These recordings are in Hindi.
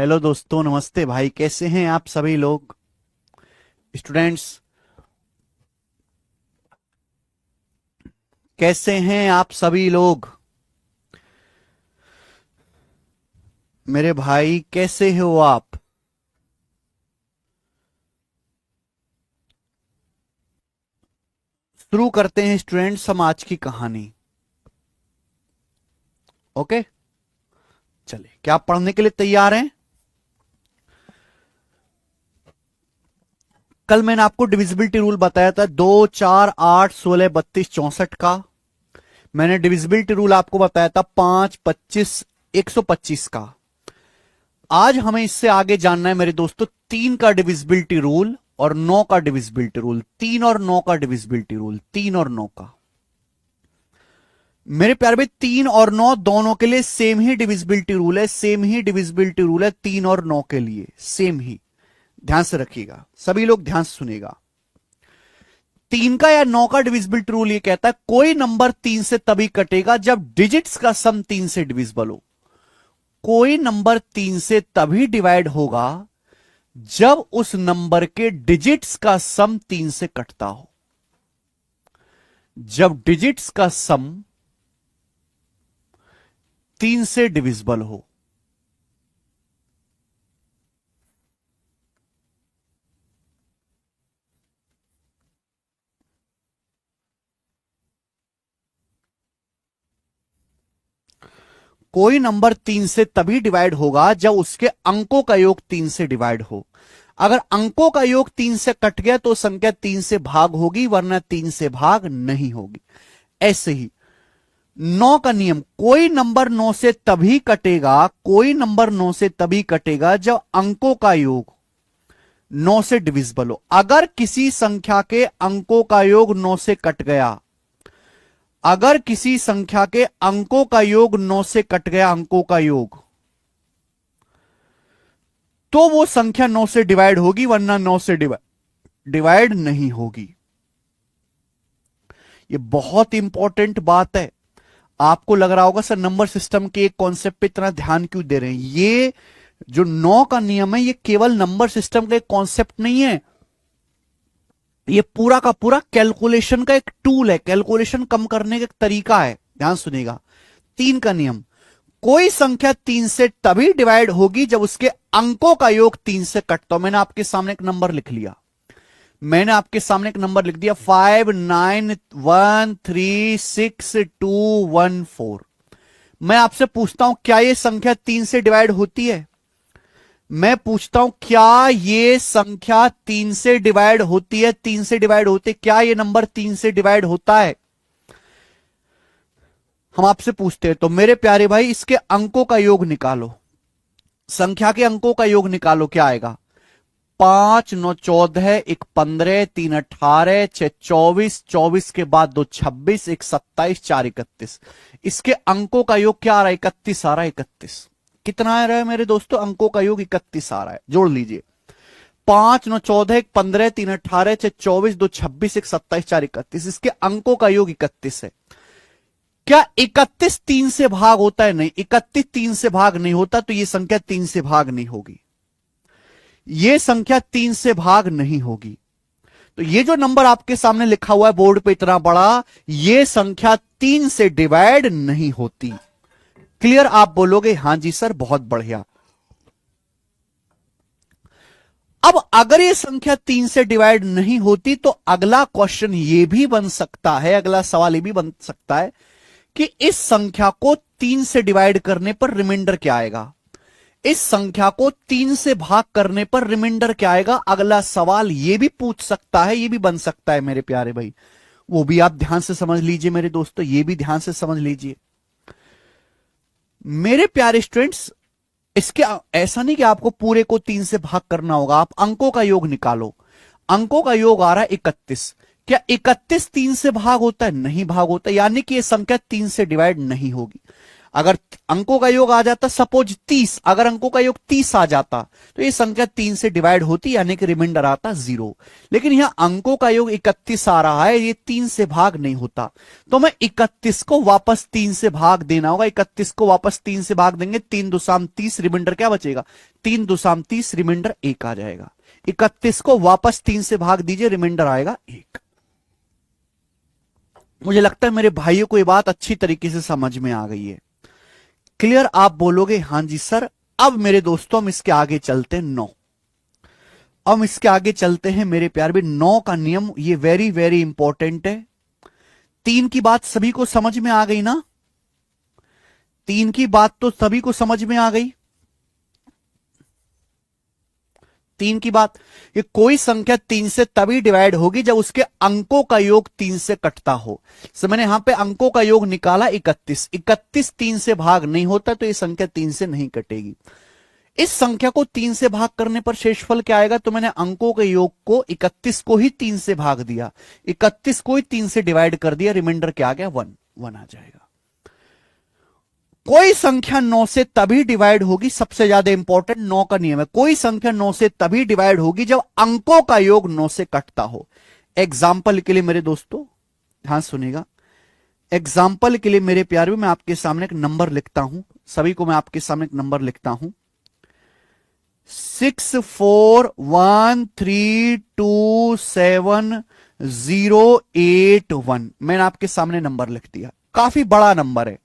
हेलो दोस्तों, नमस्ते भाई। कैसे हैं आप सभी लोग? स्टूडेंट्स, कैसे हैं आप सभी लोग? मेरे भाई कैसे हो आप? शुरू करते हैं स्टूडेंट्स हम आज की कहानी। ओके, चलिए, क्या आप पढ़ने के लिए तैयार हैं? कल मैंने आपको डिविजिबिलिटी रूल बताया था, 2, 4, 8, 16, 32, 64 का। मैंने डिविजिबिलिटी रूल आपको बताया था 5, 25, 125 का। आज हमें इससे आगे जानना है मेरे दोस्तों 3 का डिविजिबिलिटी रूल और 9 का डिविजिबिलिटी रूल। 3 और 9 का डिविजिबिलिटी रूल, 3 और 9 का। मेरे प्यारे भाई, 3 और 9 दोनों के लिए सेम ही डिविजिबिलिटी रूल है। सेम ही डिविजिबिलिटी रूल है 3 और 9 के लिए, सेम ही। ध्यान से रखिएगा, सभी लोग ध्यान से सुनिएगा। 3 का या 9 का डिविजिबिलिटी रूल ये कहता है कोई नंबर 3 से तभी कटेगा जब डिजिट्स का सम 3 से डिविजिबल हो। कोई नंबर 3 से तभी डिवाइड होगा जब उस नंबर के डिजिट्स का सम 3 से कटता हो। जब डिजिट्स का सम 3 से डिविजिबल हो। कोई नंबर 3 से तभी डिवाइड होगा जब उसके अंकों का योग 3 से डिवाइड हो। अगर अंकों का योग 3 से कट गया तो संख्या 3 से भाग होगी, वरना 3 से भाग नहीं होगी। ऐसे ही 9 का नियम, कोई नंबर 9 से तभी कटेगा, कोई नंबर 9 से तभी कटेगा जब अंकों का योग 9 से डिविजिबल हो। अगर किसी संख्या के अंकों का योग 9 से कट गया, अगर किसी संख्या के अंकों का योग 9 से कट गया, अंकों का योग, तो वो संख्या 9 से डिवाइड होगी, वरना 9 से डिवाइड नहीं होगी। ये बहुत इंपॉर्टेंट बात है। आपको लग रहा होगा सर नंबर सिस्टम के एक कॉन्सेप्ट पे इतना ध्यान क्यों दे रहे हैं। ये जो 9 का नियम है ये केवल नंबर सिस्टम का एक कॉन्सेप्ट नहीं है, ये पूरा का पूरा कैलकुलेशन का एक टूल है, कैलकुलेशन कम करने का एक तरीका है। ध्यान सुनिएगा, 3 का नियम, कोई संख्या 3 से तभी डिवाइड होगी जब उसके अंकों का योग 3 से कटता हो। मैंने आपके सामने एक नंबर लिख लिया, मैंने आपके सामने एक नंबर लिख दिया 59136214। मैं आपसे पूछता हूं क्या यह संख्या 3 से डिवाइड होती है? मैं पूछता हूं क्या ये संख्या 3 से डिवाइड होती है? 3 से डिवाइड होते, क्या ये नंबर 3 से डिवाइड होता है? हम आपसे पूछते हैं। तो मेरे प्यारे भाई इसके अंकों का योग निकालो, संख्या के अंकों का योग निकालो। क्या आएगा? 5, 9, 14, 1, 15, 3, 18, 6, 24, 24 के बाद 2, 26, 1, 27, 4, 31। इसके अंकों का योग क्या आ रहा है? 31 आ रहा है। 31 कितना आ रहा है मेरे दोस्तों? अंकों का योग 31 आ रहा है। जोड़ लीजिए, 5, 9, 14, 1, 15, 3, 18, 6, 24, 2, 26, 1, 27, 4, 31। इसके अंकों का योग 31 है। क्या 31 3 से भाग होता है? नहीं, 31 3 से भाग नहीं होता, तो यह संख्या 3 से भाग नहीं होगी। यह संख्या 3 से भाग नहीं होगी। तो ये जो नंबर आपके सामने लिखा हुआ है बोर्ड पे इतना बड़ा, यह संख्या 3 से डिवाइड नहीं होती। क्लियर? आप बोलोगे हां जी सर, बहुत बढ़िया। अब अगर यह संख्या 3 से डिवाइड नहीं होती तो अगला क्वेश्चन यह भी बन सकता है, अगला सवाल यह भी बन सकता है कि इस संख्या को 3 से डिवाइड करने पर रिमाइंडर क्या आएगा? इस संख्या को 3 से भाग करने पर रिमाइंडर क्या आएगा? अगला सवाल यह भी पूछ सकता है, यह भी बन सकता है मेरे प्यारे भाई। वो भी आप ध्यान से समझ लीजिए मेरे दोस्तों, यह भी ध्यान से समझ लीजिए मेरे प्यारे स्टूडेंट्स। इसके ऐसा नहीं कि आपको पूरे को 3 से भाग करना होगा, आप अंकों का योग निकालो। अंकों का योग आ रहा है 31। क्या 31 3 से भाग होता है? नहीं भाग होता, यानी कि यह संख्या 3 से डिवाइड नहीं होगी। अगर अंकों का योग आ जाता सपोज 30, अगर अंकों का योग 30 आ जाता तो ये संख्या 3 से डिवाइड होती, यानी कि रिमाइंडर आता 0। लेकिन यहां अंकों का योग 31 आ रहा है, ये 3 से भाग नहीं होता, तो मैं 31 को वापस 3 से भाग देना होगा। 31 को वापस 3 से भाग देंगे, 3 दुसाम 30, रिमाइंडर क्या बचेगा? 3 दुसाम 30, रिमाइंडर 1 आ जाएगा। 31 को वापस 3 से भाग दीजिए, रिमाइंडर आएगा 1। मुझे लगता है मेरे भाइयों को ये बात अच्छी तरीके से समझ में आ गई है। क्लियर? आप बोलोगे हां जी सर। अब मेरे दोस्तों हम इसके आगे चलते हैं 9। अब इसके आगे चलते हैं मेरे प्यार भी। 9 का नियम ये वेरी वेरी इंपॉर्टेंट है। 3 की बात सभी को समझ में आ गई ना? 3 की बात तो सभी को समझ में आ गई। 3 की बात, ये कोई संख्या 3 से तभी डिवाइड होगी जब उसके अंकों का योग 3 से कटता हो। सो मैंने यहां पे अंकों का योग निकाला 31। 31 3 से भाग नहीं होता तो ये संख्या 3 से नहीं कटेगी। इस संख्या को 3 से भाग करने पर शेषफल क्या आएगा? तो मैंने अंकों के योग को 31 को ही 3 से भाग दिया, 31 को ही 3 से डिवाइड कर दिया, रिमाइंडर क्या आ गया? 1 1 आ जाएगा। कोई संख्या 9 से तभी डिवाइड होगी, सबसे ज्यादा इंपॉर्टेंट 9 का नियम है, कोई संख्या 9 से तभी डिवाइड होगी जब अंकों का योग 9 से कटता हो। एग्जाम्पल के लिए मेरे दोस्तों ध्यान सुनिएगा, एग्जाम्पल के लिए मेरे प्यारे, मैं आपके सामने एक नंबर लिखता हूं, सभी को मैं आपके सामने एक नंबर लिखता हूं, 641327081। मैंने आपके सामने नंबर लिख दिया, काफी बड़ा नंबर है।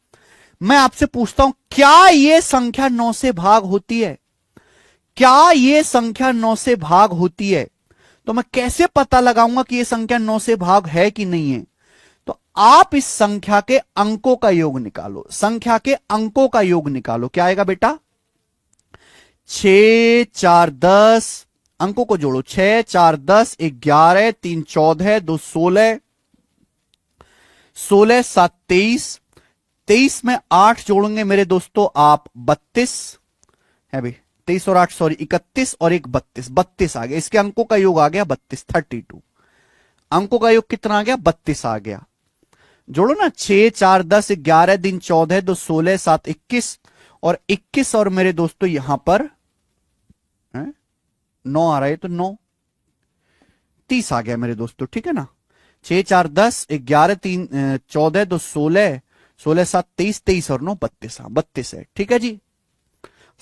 मैं आपसे पूछता हूं, क्या यह संख्या 9 से भाग होती है? क्या यह संख्या 9 से भाग होती है? तो मैं कैसे पता लगाऊंगा कि यह संख्या 9 से भाग है कि नहीं है? तो आप इस संख्या के अंकों का योग निकालो, संख्या के अंकों का योग निकालो। क्या आएगा बेटा? 6 4 10, अंकों को जोड़ो, 6 4 10, 11 3 14, 2 16, 16 7 23, 23 में 8 जोड़ेंगे मेरे दोस्तों आप 32 है भाई, 23 और 8 सॉरी 31 और एक 32, 32 आ गया। इसके अंकों का योग आ गया 32, 32। अंकों का योग कितना आ गया? 32 आ गया। जोड़ो ना, 6 4 10, 11 दिन 14, 2 16 7 21 और 21 और मेरे दोस्तों यहां पर 9 आ रहा है, तो 9 30 आ गया मेरे दोस्तों, ठीक है ना? 6 4 10, 11 3 14, 2 16, 16 7 23, 23 और 9 32, 32 है, ठीक है जी।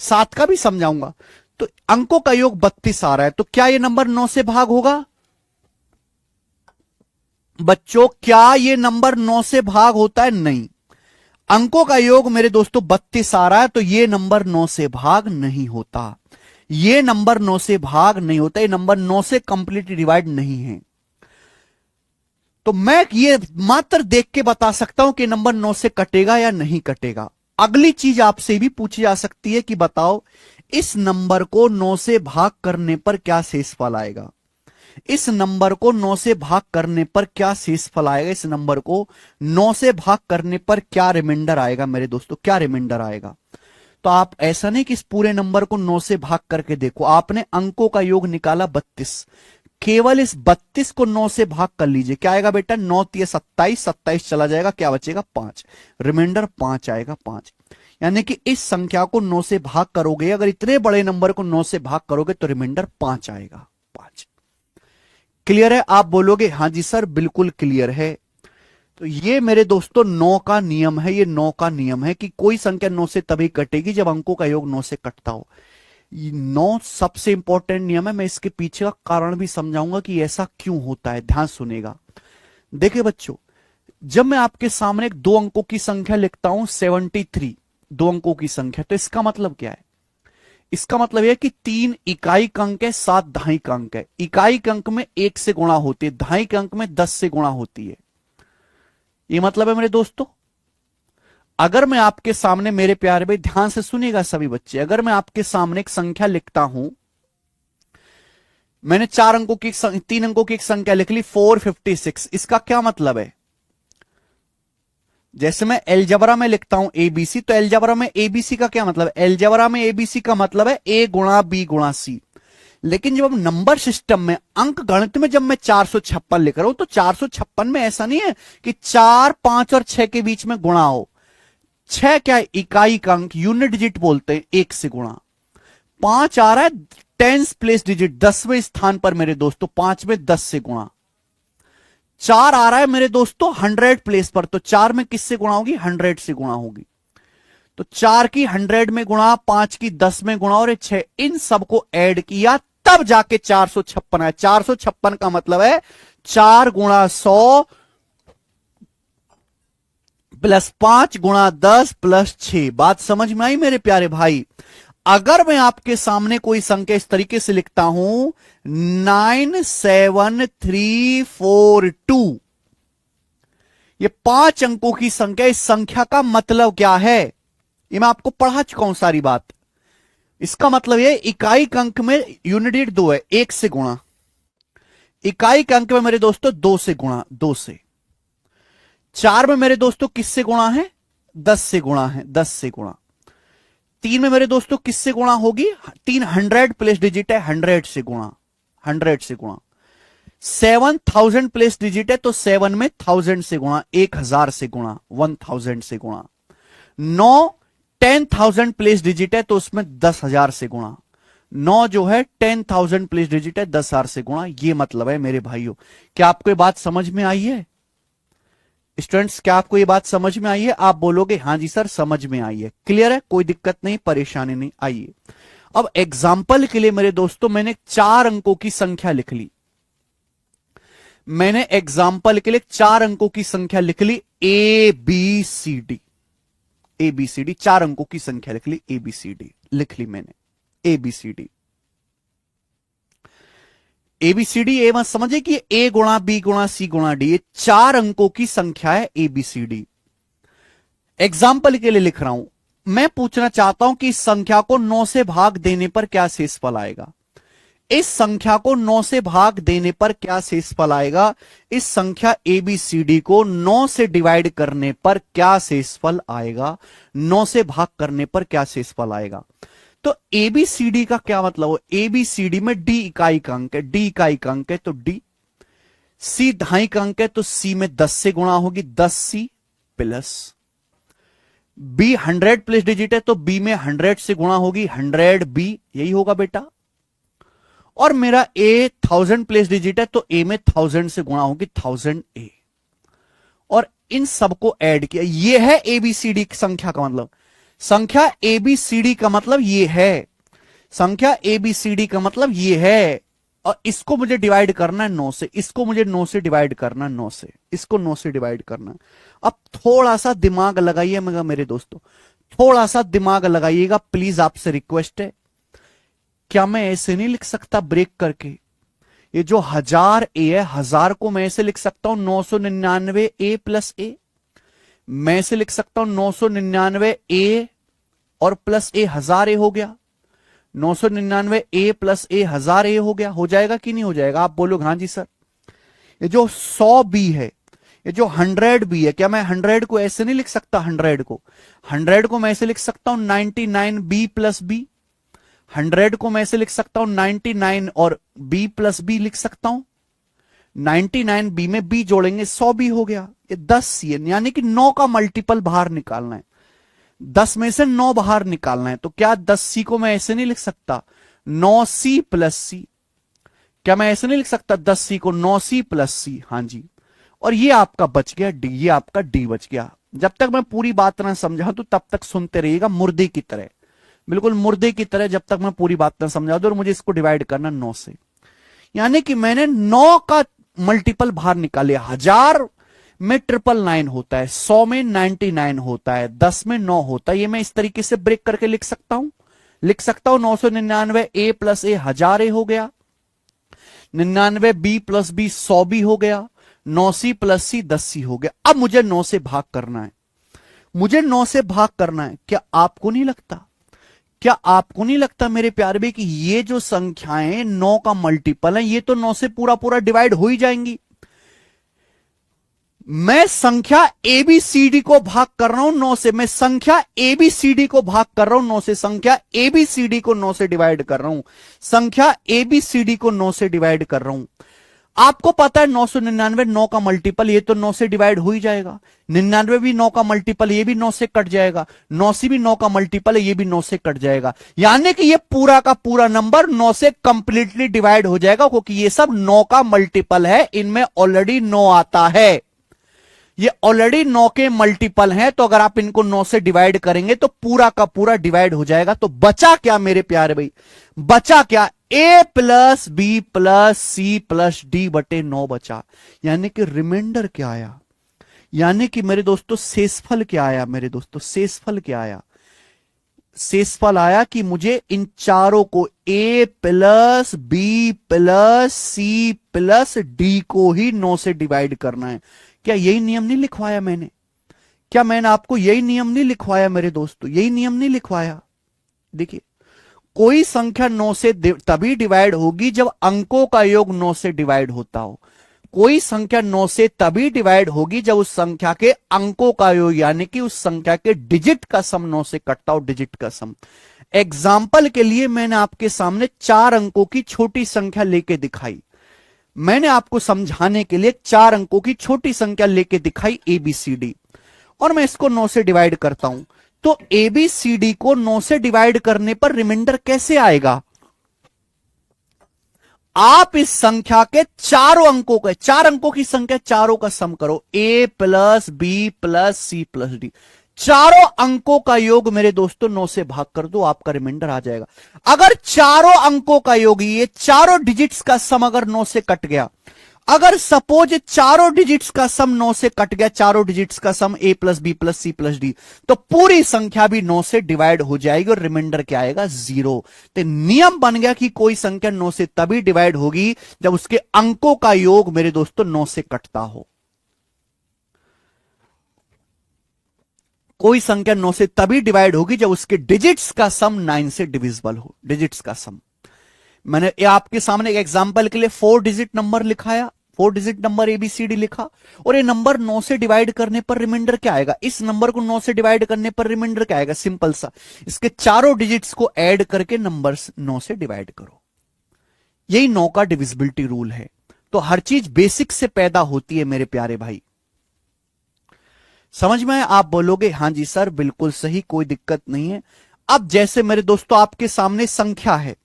7 का भी समझाऊंगा। तो अंकों का योग 32 आ रहा है, तो क्या ये नंबर 9 से भाग होगा? बच्चों क्या ये नंबर 9 से भाग होता है? नहीं। अंकों का योग मेरे दोस्तों 32 आ रहा है, तो ये नंबर 9 से भाग नहीं होता। ये नंबर 9 से भाग नहीं होता, ये नंबर 9 से कंप्लीटली डिवाइड नहीं है। तो मैं ये मात्र देख के बता सकता हूं कि नंबर 9 से कटेगा या नहीं कटेगा। अगली चीज आपसे भी पूछी जा सकती है कि बताओ इस नंबर को 9 से भाग करने पर क्या शेषफल आएगा? इस नंबर को 9 से भाग करने पर क्या शेषफल आएगा? इस नंबर को 9 से भाग करने पर क्या रिमाइंडर आएगा मेरे दोस्तों? क्या रिमाइंडर आएगा? तो आप ऐसा नहीं कि इस पूरे नंबर को 9 से भाग करके देखो, आपने अंकों का योग निकाला 32, केवल इस 32 को 9 से भाग कर लीजिए। क्या आएगा बेटा? 9 3 27, 27 चला जाएगा, क्या बचेगा? 5, रिमाइंडर 5 आएगा, 5। यानी कि इस संख्या को 9 से भाग करोगे, अगर इतने बड़े नंबर को 9 से भाग करोगे तो रिमाइंडर 5 आएगा, 5। क्लियर है? आप बोलोगे हां जी सर बिल्कुल क्लियर है। तो ये मेरे दोस्तों 9 का नियम है, ये 9 का नियम है कि कोई संख्या 9 से तभी कटेगी जब अंकों का योग 9 से कटता हो। 9 सबसे इंपॉर्टेंट नियम है। मैं इसके पीछे का कारण भी समझाऊंगा कि ऐसा क्यों होता है, ध्यान सुनेगा। देखिए बच्चों, जब मैं आपके सामने एक 2 अंकों की संख्या लिखता हूं 73, 2 अंकों की संख्या, तो इसका मतलब क्या है? इसका मतलब यह कि 3 इकाई का अंक है, 7 दहाई का अंक है। इकाई के अंक में 1 से गुणा होती है, दहाई के अंक में 10 से गुणा होती है। ये मतलब है मेरे दोस्तों, अगर मैं आपके सामने, मेरे प्यारे भाई ध्यान से सुनिएगा सभी बच्चे, अगर मैं आपके सामने एक संख्या लिखता हूं, मैंने 3 अंकों की एक संख्या लिख ली 456, इसका क्या मतलब है? जैसे मैं एलजबरा में लिखता हूं एबीसी, तो एलजबरा में एबीसी का क्या मतलब है? एलजबरा में एबीसी का मतलब है ए गुणा बी गुणा सी। लेकिन जब हम नंबर सिस्टम में, अंक गणित में, जब मैं 456 लिख रहा हूं, तो 456 में ऐसा नहीं है कि 4 5 और 6 के बीच में गुणा हो। 6 क्या है? इकाई का अंक, यूनिट डिजिट बोलते हैं, 1 से गुणा। 5 आ रहा है टेंस प्लेस डिजिट, 10वें स्थान पर मेरे दोस्तों, 5 में 10 से गुणा। 4 आ रहा है मेरे दोस्तों 100 प्लेस पर, तो 4 में किससे गुणा होगी? 100 से गुणा होगी। तो 4 की 100 में गुणा, 5 की 10 में गुणा और 6, इन सबको ऐड किया तब जाके 456 है। 456 का मतलब है 4 गुणा 100 प्लस 5 गुणा 10 प्लस 6। बात समझ में आई मेरे प्यारे भाई? अगर मैं आपके सामने कोई संख्या इस तरीके से लिखता हूं 97342, ये 5 अंकों की संख्या, इस संख्या का मतलब क्या है? ये मैं आपको पढ़ा चुका हूं सारी बात। इसका मतलब ये इकाई के अंक में यूनिट 2 है, 1 से गुणा। इकाई के अंक में मेरे दोस्तों 2 से गुणा, 2 से। 4 में मेरे दोस्तों किससे गुणा है? 10 से गुणा है, 10 से गुणा। 3 में मेरे दोस्तों किससे गुणा होगी? 3 100 प्लेस डिजिट है, 100 से गुणा, 100 से गुणा। 7 1000 प्लेस डिजिट है, तो 7 में 1000 से गुणा, 1000 से गुणा, 1000 से गुणा। 9 10,000 प्लेस डिजिट है, तो उसमें 10,000 से गुणा। 9 जो है 10,000 प्लेस डिजिट है, 10,000 से गुणा। ये मतलब है मेरे भाइयों। क्या आपको ये बात समझ में आई है स्टूडेंट्स? क्या आपको ये बात समझ में आई है? आप बोलोगे हां जी सर समझ में आई है, क्लियर है, कोई दिक्कत नहीं, परेशानी नहीं। आइए अब एग्जाम्पल के लिए मेरे दोस्तों मैंने 4 अंकों की संख्या लिख ली। मैंने एग्जाम्पल के लिए 4 अंकों की संख्या लिख ली, A B C D. A B C D 4 अंकों की संख्या लिख ली, ए बी सी डी लिख ली मैंने, A B C D. A B C D, A मत समझे कि ए गुणा बी गुणा सी गुणा डी, ये 4 अंकों की संख्या है A B C D. Example के लिए लिख रहा हूं, मैं पूछना चाहता हूं कि इस संख्या को 9 से भाग देने पर क्या शेषफल आएगा? इस संख्या को 9 से भाग देने पर क्या शेषफल आएगा? इस संख्या एबीसीडी को 9 से डिवाइड करने पर क्या शेषफल आएगा? 9 से भाग करने पर क्या शेषफल आएगा? तो एबीसीडी का क्या मतलब हो? एबीसीडी में डी इकाई का अंक है, डी इकाई का अंक है तो डी, सी ढाई का अंक है तो सी में 10 से गुणा होगी, 10 C plus B 100 plus digit है तो बी में 100 से गुणा होगी, 100 बी, यही होगा बेटा। और मेरा ए 1000 प्लेस डिजिट है तो ए में 1000 से गुणा होगी, 1000 ए। और इन सबको ऐड किया, ये है एबीसीडी की संख्या का मतलब। संख्या एबीसीडी का मतलब ये है, संख्या एबीसीडी का मतलब ये है। और इसको मुझे डिवाइड करना है 9 से, इसको मुझे 9 से डिवाइड करना है, 9 से, इसको 9 से डिवाइड करना है। अब थोड़ा सा दिमाग लगाइए मेरे दोस्तों, थोड़ा सा दिमाग लगाइएगा प्लीज, आपसे रिक्वेस्ट है। क्या मैं ऐसे नहीं लिख सकता ब्रेक करके? ये जो 1000 ए है, 1000 को मैं ऐसे लिख सकता हूं 999 ए प्लस ए। मैं ऐसे लिख सकता हूं 999 ए और प्लस ए 1000 ए हो गया, 999 ए प्लस ए 1000 ए हो गया। हो जाएगा कि नहीं हो जाएगा? आप बोलोगे हाँ जी सर। ये जो 100 बी है, ये जो 100 बी है, क्या मैं 100 को ऐसे नहीं लिख सकता? 100 को मैं ऐसे लिख सकता हूं 99 बी प्लस बी। 100 को मैं ऐसे लिख सकता हूं 99 और b प्लस बी लिख सकता हूं। 99 b में b जोड़ेंगे 100 b हो गया। ये 10 सी है, यानी कि 9 का मल्टीपल बाहर निकालना है, 10 में से 9 बाहर निकालना है। तो क्या 10 सी को मैं ऐसे नहीं लिख सकता 9 सी प्लस सी? क्या मैं ऐसे नहीं लिख सकता 10 सी को 9 सी प्लस सी? हाँ जी। और ये आपका बच गया डी, ये आपका डी बच गया। जब तक मैं पूरी बात ना समझाऊं तो तब तक सुनते रहिएगा मुर्दे की तरह, बिल्कुल मुर्दे की तरह, जब तक मैं पूरी बात ना समझा दूं। और मुझे इसको डिवाइड करना 9 से, यानी कि मैंने 9 का मल्टीपल बाहर निकाले। 1000 में 999 होता है, 100 में 99 होता है, 10 में 9 होता है। ये मैं इस तरीके से ब्रेक करके लिख सकता हूं, 999 ए प्लस ए 1000 ए हो गया, 99 बी प्लस बी 100 बी हो गया, 9 सी प्लस सी 10 सी हो गया। अब मुझे 9 से भाग करना है, मुझे 9 से भाग करना है। क्या आपको नहीं लगता, क्या आपको नहीं लगता मेरे प्यारे भाई कि ये जो संख्याएं 9 का मल्टीपल है, ये तो 9 से पूरा पूरा डिवाइड हो ही जाएंगी। मैं संख्या एबीसीडी को भाग कर रहा हूं 9 से, मैं संख्या एबीसीडी को भाग कर रहा हूं 9 से, संख्या एबीसीडी को 9 से डिवाइड कर रहा हूं, संख्या एबीसीडी को 9 से डिवाइड कर रहा हूं। आपको पता है 999 9 का मल्टीपल, ये तो 9 से डिवाइड हो ही जाएगा। 99 भी 9 का मल्टीपल, ये भी 9 से कट जाएगा। 9 से भी 9 का मल्टीपल है, ये भी 9 से कट जाएगा। यानी कि ये पूरा का पूरा नंबर 9 से कंप्लीटली डिवाइड हो जाएगा, क्योंकि ये सब 9 का मल्टीपल है, इनमें ऑलरेडी 9 आता है। ये ऑलरेडी 9 के मल्टीपल हैं, तो अगर आप इनको 9 से डिवाइड करेंगे तो पूरा का पूरा डिवाइड हो जाएगा। तो बचा क्या मेरे प्यारे भाई? बचा क्या? a plus B plus C plus D बटे 9 बचा। यानी कि रिमाइंडर क्या आया? यानी कि मेरे दोस्तों शेषफल क्या आया? मेरे दोस्तों शेषफल क्या आया? शेषफल आया कि मुझे इन चारों को a plus B plus C plus D को ही 9 से डिवाइड करना है। क्या यही नियम नहीं लिखवाया मैंने? क्या मैंने आपको यही नियम नहीं लिखवाया मेरे दोस्तों? यही नियम नहीं लिखवाया? देखिए, कोई संख्या 9 से तभी डिवाइड होगी जब अंकों का योग 9 से डिवाइड होता हो। कोई संख्या 9 से तभी डिवाइड होगी जब उस संख्या के अंकों का योग, यानी कि उस संख्या के डिजिट का सम 9 से कटता हो, डिजिट का सम। एग्जाम्पल के लिए मैंने आपके सामने 4 अंकों की छोटी संख्या लेके दिखाई। मैंने आपको समझाने के लिए 4 अंकों की छोटी संख्या लेके दिखाई ABCD, और मैं इसको 9 से डिवाइड करता हूं। तो ABCD को 9 से डिवाइड करने पर रिमाइंडर कैसे आएगा? आप इस संख्या के चारों अंकों का, 4 अंकों की संख्या चारों का सम करो, A plus B plus C plus D, चारों अंकों का योग मेरे दोस्तों 9 से भाग कर दो, आपका रिमाइंडर आ जाएगा। अगर चारों अंकों का योग, ये चारों डिजिट्स का सम अगर 9 से कट गया, अगर सपोज चारों डिजिट्स का सम 9 से कट गया, चारों डिजिट्स का sum a plus B plus C plus D, तो पूरी संख्या भी 9 से डिवाइड हो जाएगी और रिमाइंडर क्या आएगा? 0। तो नियम बन गया कि कोई संख्या 9 से तभी डिवाइड होगी जब उसके अंकों का योग मेरे दोस्तों 9 से कटता हो। कोई संख्या 9 से तभी डिवाइड होगी जब उसके डिजिट्स का सम 9 से डिविजिबल हो, डिजिट्स का सम। मैंने आपके सामने एक एग्जांपल के लिए 4 डिजिट नंबर लिखाया, 4 डिजिट नंबर ABCD लिखा, और ये नंबर 9 से डिवाइड करने पर रिमाइंडर क्या आएगा? इस नंबर को 9 से डिवाइड करने पर रिमाइंडर क्या आएगा? सिंपल सा, इसके चारों डिजिट्स को ऐड करके नंबर 9 से डिवाइड करो। यही 9 का डिविजिबिलिटी रूल है। तो हर चीज बेसिक से पैदा होती है मेरे प्यारे भाई। समझ में? आप बोलोगे हां जी सर बिल्कुल सही, कोई दिक्कत नहीं है। अब जैसे मेरे दोस्तों आपके सामने संख्या है,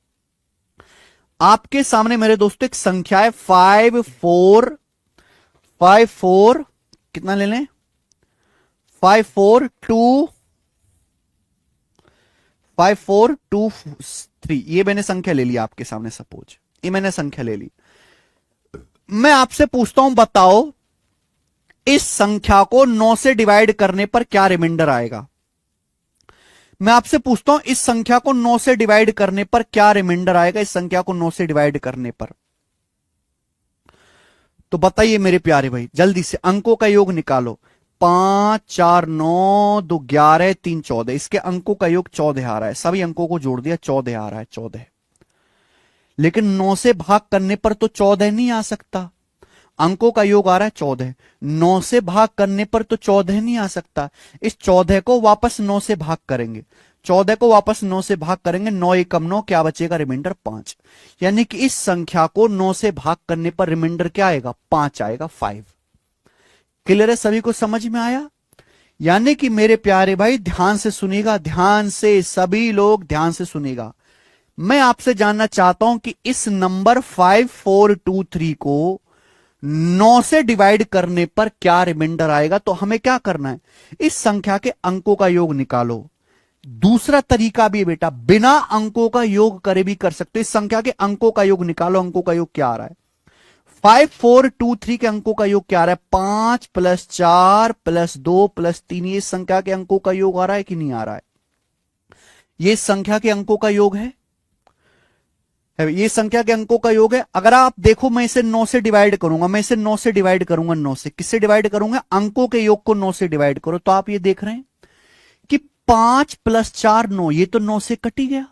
आपके सामने मेरे दोस्तों एक संख्या है 5454, कितना ले लें? 5423, ये मैंने संख्या ले ली आपके सामने। सपोज ये मैंने संख्या ले ली। मैं आपसे पूछता हूं, बताओ इस संख्या को 9 से डिवाइड करने पर क्या रिमाइंडर आएगा? मैं आपसे पूछता हूं, इस संख्या को 9 से डिवाइड करने पर क्या रिमाइंडर आएगा? इस संख्या को 9 से डिवाइड करने पर तो बताइए मेरे प्यारे भाई, जल्दी से अंकों का योग निकालो। 5 4 9 2 11 3 14, इसके अंकों का योग 14 आ रहा है। सभी अंकों को जोड़ दिया, 14 आ रहा है, 14। लेकिन 9 से भाग करने पर तो 14 नहीं आ सकता। अंकों का योग आ रहा है 14, 9 से भाग करने पर तो 14 नहीं आ सकता। इस 14 को वापस 9 से भाग करेंगे, 14 को वापस 9 से भाग करेंगे, 9 एकम 9, क्या बचेगा? रिमाइंडर 5। यानी कि इस संख्या को 9 से भाग करने पर रिमाइंडर क्या आएगा? 5 आएगा, 5। क्लियर है? सभी को समझ में आया? यानी कि मेरे प्यारे भाई ध्यान से सुनिएगा, ध्यान से, सभी लोग ध्यान से सुनिएगा। मैं आपसे जानना चाहता हूं कि इस नंबर 5423 को 9 से डिवाइड करने पर क्या रिमाइंडर आएगा? तो हमें क्या करना है? इस संख्या के अंकों का योग निकालो। दूसरा तरीका भी है बेटा, बिना अंकों का योग करे भी कर सकते हो। इस संख्या के अंकों का योग निकालो। अंकों का योग क्या आ रहा है? 5423 के अंकों का योग क्या आ रहा है? 5 प्लस 4 प्लस 2 प्लस 3। ये संख्या के अंकों का योग आ रहा है कि नहीं आ रहा है? ये संख्या के अंकों का योग है, ये संख्या के अंकों का योग है। अगर आप देखो, मैं इसे 9 से डिवाइड करूंगा, मैं इसे 9 से डिवाइड करूंगा। 9 से किससे डिवाइड करूंगा? अंकों के योग को 9 से डिवाइड करो। तो आप ये देख रहे हैं कि 5 प्लस 4 9, ये तो 9 से कट ही गया।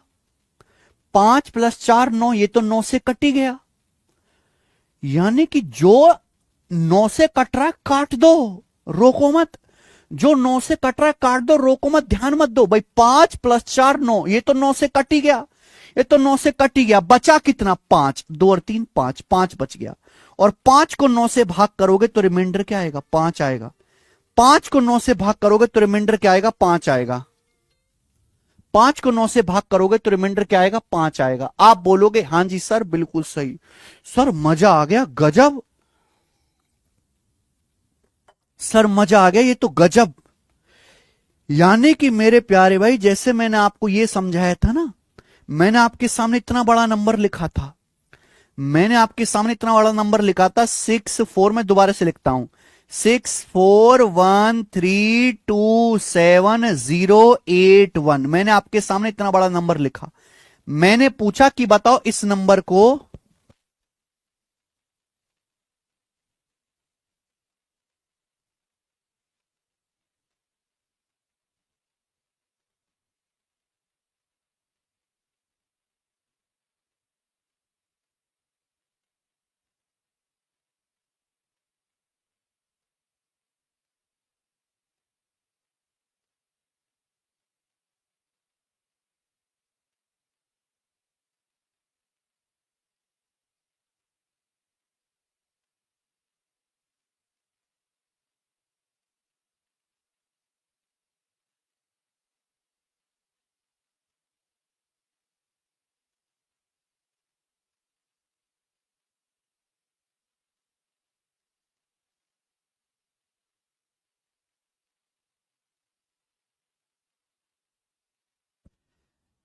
5 प्लस 4 9, ये तो 9 से कट ही गया। यानी कि जो 9 से कट रहा है काट दो, रोको मत। जो 9 से कट रहा है काट दो, रोको मत, ध्यान मत दो भाई। 5 प्लस 4 9, ये तो 9 से कट ही गया, ये तो 9 से कट ही गया। बचा कितना? 5, 2 और 3 5, 5 बच गया। और 5 को 9 से भाग करोगे तो रिमाइंडर क्या आएगा? 5 आएगा। 5 को 9 से भाग करोगे तो रिमाइंडर क्या आएगा? 5 आएगा। 5 को 9 से भाग करोगे तो रिमाइंडर क्या आएगा? 5 आएगा। आप बोलोगे हां जी सर बिल्कुल सही। सर मजा आ गया, गजब। सर मजा आ गया, ये तो गजब। यानी कि मेरे प्यारे भाई, जैसे मैंने आपको ये समझाया था ना, मैंने आपके सामने इतना बड़ा नंबर लिखा था, मैंने आपके सामने इतना बड़ा नंबर लिखा था 64, मैं दोबारा से लिखता हूं, 641327 मैंने आपके सामने इतना बड़ा नंबर लिखा। मैंने पूछा कि बताओ इस नंबर को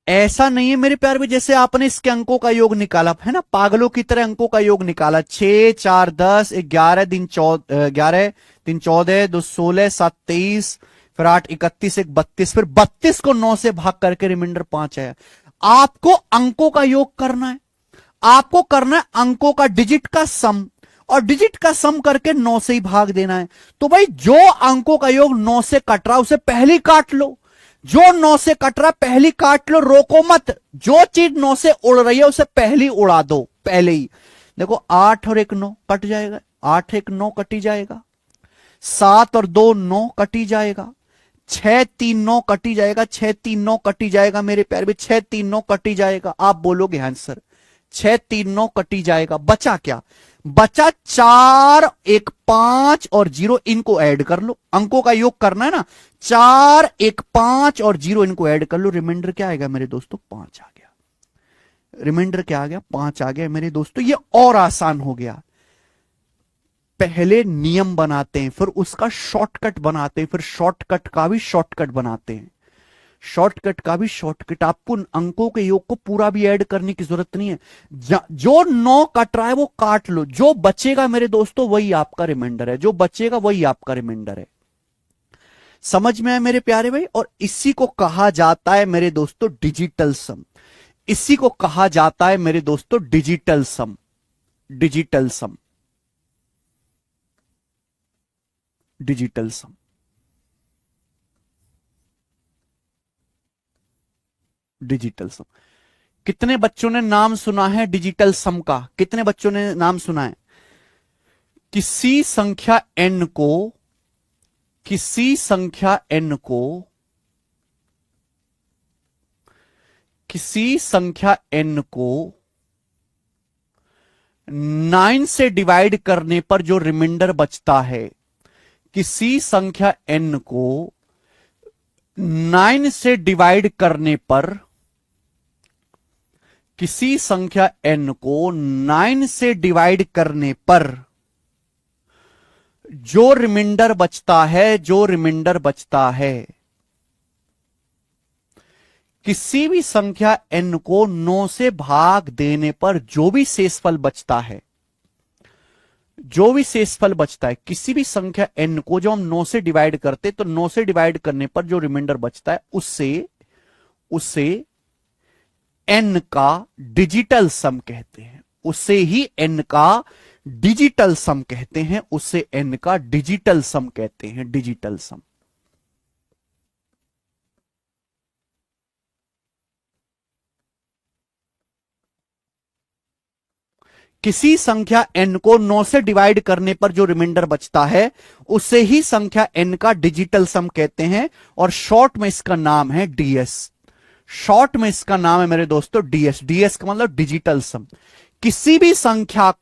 ऐसा नहीं है मेरे प्यार में, जैसे आपने इसके अंकों का योग निकाला है ना, पागलों की तरह अंकों का योग निकाला, 6 4 10, 11 दिन 14, 11 3 14, 2 16, 7 23, फिर 8 31, 1 32, फिर 32 को 9 से भाग करके रिमाइंडर 5 आया। आपको अंकों का योग करना है, आपको करना है अंकों का डिजिट का सम, और डिजिट का सम करके 9 से ही भाग देना है। तो भाई जो अंकों का योग 9 से कट रहा उसे पहले काट लो, जो 9 से कट रहा पहली काट लो, रोको मत। जो चीज 9 से उड़ रही है उसे पहली उड़ा दो, पहले ही। देखो 8 और 1 9 कट जाएगा, 8 1 9 कटी जाएगा, 7 और 2 9 कटी जाएगा, 6 3 9 कटी जाएगा, 6 3 9 कटी जाएगा मेरे प्यार में, 6 3 9 कटी जाएगा। आप बोलोगे आंसर 6 3 9 कटी जाएगा। बचा क्या? बचा 4 1 5 और 0, इनको ऐड कर लो, अंकों का योग करना है ना, 4 1 5 और 0 इनको ऐड कर लो, रिमाइंडर क्या आएगा मेरे दोस्तों? 5 आ गया। रिमाइंडर क्या आ गया? 5 आ गया मेरे दोस्तों। ये और आसान हो गया। पहले नियम बनाते हैं, फिर उसका शॉर्टकट बनाते हैं, फिर शॉर्टकट का भी शॉर्टकट बनाते हैं, शॉर्टकट का भी शॉर्टकट। आपको अंकों के योग को पूरा भी ऐड करने की जरूरत नहीं है, जो 9 कट रहा है वो काट लो, जो बचेगा मेरे दोस्तों वही आपका रिमाइंडर है, जो बचेगा वही आपका रिमाइंडर है। समझ में आया मेरे प्यारे भाई? और इसी को कहा जाता है मेरे दोस्तों डिजिटल सम, इसी को कहा जाता है मेरे दोस्तों डिजिटल सम, डिजिटल सम, डिजिटल सम। डिजिटल सम। कितने बच्चों ने नाम सुना है डिजिटल सम का? कितने बच्चों ने नाम सुना है? किसी संख्या n को, किसी संख्या n को, किसी संख्या n को 9 से डिवाइड करने पर जो रिमाइंडर बचता है, किसी संख्या n को 9 से डिवाइड करने पर, किसी संख्या n को 9 से डिवाइड करने पर जो रिमाइंडर बचता है, जो रिमाइंडर बचता है, किसी भी संख्या n को 9 से भाग देने पर जो भी शेषफल बचता है, जो भी शेषफल बचता है, किसी भी संख्या n को जो हम 9 से डिवाइड करते, तो 9 से डिवाइड करने पर जो रिमाइंडर बचता है उससे, उसे n का डिजिटल सम कहते हैं, उसे ही n का डिजिटल सम कहते हैं, उसे n का डिजिटल सम कहते हैं, डिजिटल सम। किसी संख्या n को 9 से डिवाइड करने पर जो रिमाइंडर बचता है उसे ही संख्या n का डिजिटल सम कहते हैं, और शॉर्ट में इसका नाम है ds। शॉर्ट में इसका नाम है मेरे दोस्तों ds। ds का मतलब डिजिटल सम। किसी भी संख्या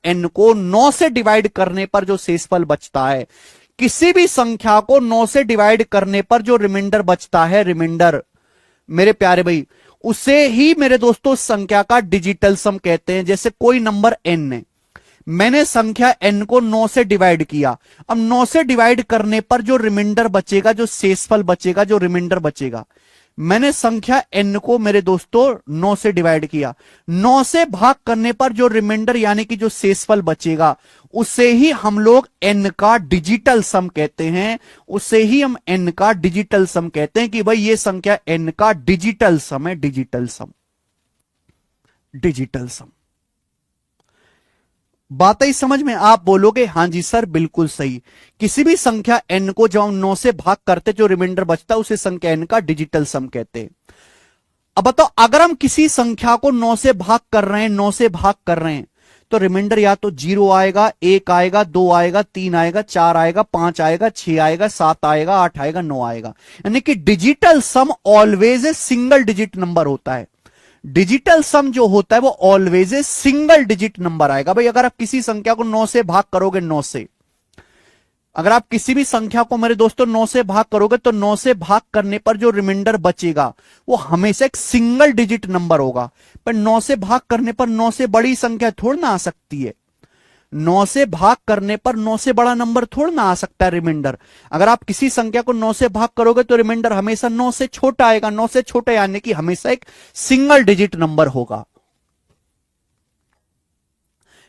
n को 9 से डिवाइड करने पर जो शेषफल बचता है, किसी भी संख्या को 9 से डिवाइड करने पर जो रिमाइंडर बचता है, रिमाइंडर मेरे प्यारे भाई, उसे ही मेरे दोस्तों संख्या का डिजिटल सम कहते हैं। जैसे कोई नंबर n है, मैंने संख्या n को 9 से डिवाइड किया, अब 9 से डिवाइड करने पर जो रिमाइंडर बचेगा, जो शेषफल बचेगा, जो रिमाइंडर बचेगा, मैंने संख्या n को मेरे दोस्तों 9 से डिवाइड किया, 9 से भाग करने पर जो रिमाइंडर यानी कि जो शेषफल बचेगा, उसे ही हम लोग n का डिजिटल सम कहते हैं। उसे ही हम n का डिजिटल सम कहते हैं कि भाई ये संख्या n का डिजिटल सम है, डिजिटल सम, डिजिटल सम। बात ही समझ में? आप बोलोगे हां जी सर बिल्कुल सही। किसी भी संख्या n को जब हम 9 से भाग करते जो रिमाइंडर बचता उसे संख्या n का डिजिटल सम कहते हैं। अब बताओ, अगर हम किसी संख्या को 9 से भाग कर रहे हैं, 9 से भाग कर रहे हैं, तो रिमाइंडर या तो 0 आएगा, 1 आएगा, 2 आएगा, 3 आएगा, 4 आएगा, 5 आएगा, 6 आएगा, 7 आएगा, 8 आएगा, 9 आएगा। यानी कि digital sum always a single digit number होता है। डिजिटल सम जो होता है वो always a single digit number आएगा। भाई अगर आप किसी संख्या को 9 से भाग करोगे, 9 से, अगर आप किसी भी संख्या को मेरे दोस्तों 9 से भाग करोगे, तो 9 से भाग करने पर जो रिमाइंडर बचेगा वो हमेशा एक सिंगल डिजिट नंबर होगा। पर 9 से भाग करने पर 9 से बड़ी संख्या थोड़ी ना आ सकती है। 9 से भाग करने पर 9 से बड़ा नंबर थोड़ा ना आ सकता है रिमाइंडर। अगर आप किसी संख्या को 9 से भाग करोगे तो रिमाइंडर हमेशा 9 से छोटा आएगा, 9 से छोटा यानी कि हमेशा एक सिंगल डिजिट नंबर होगा।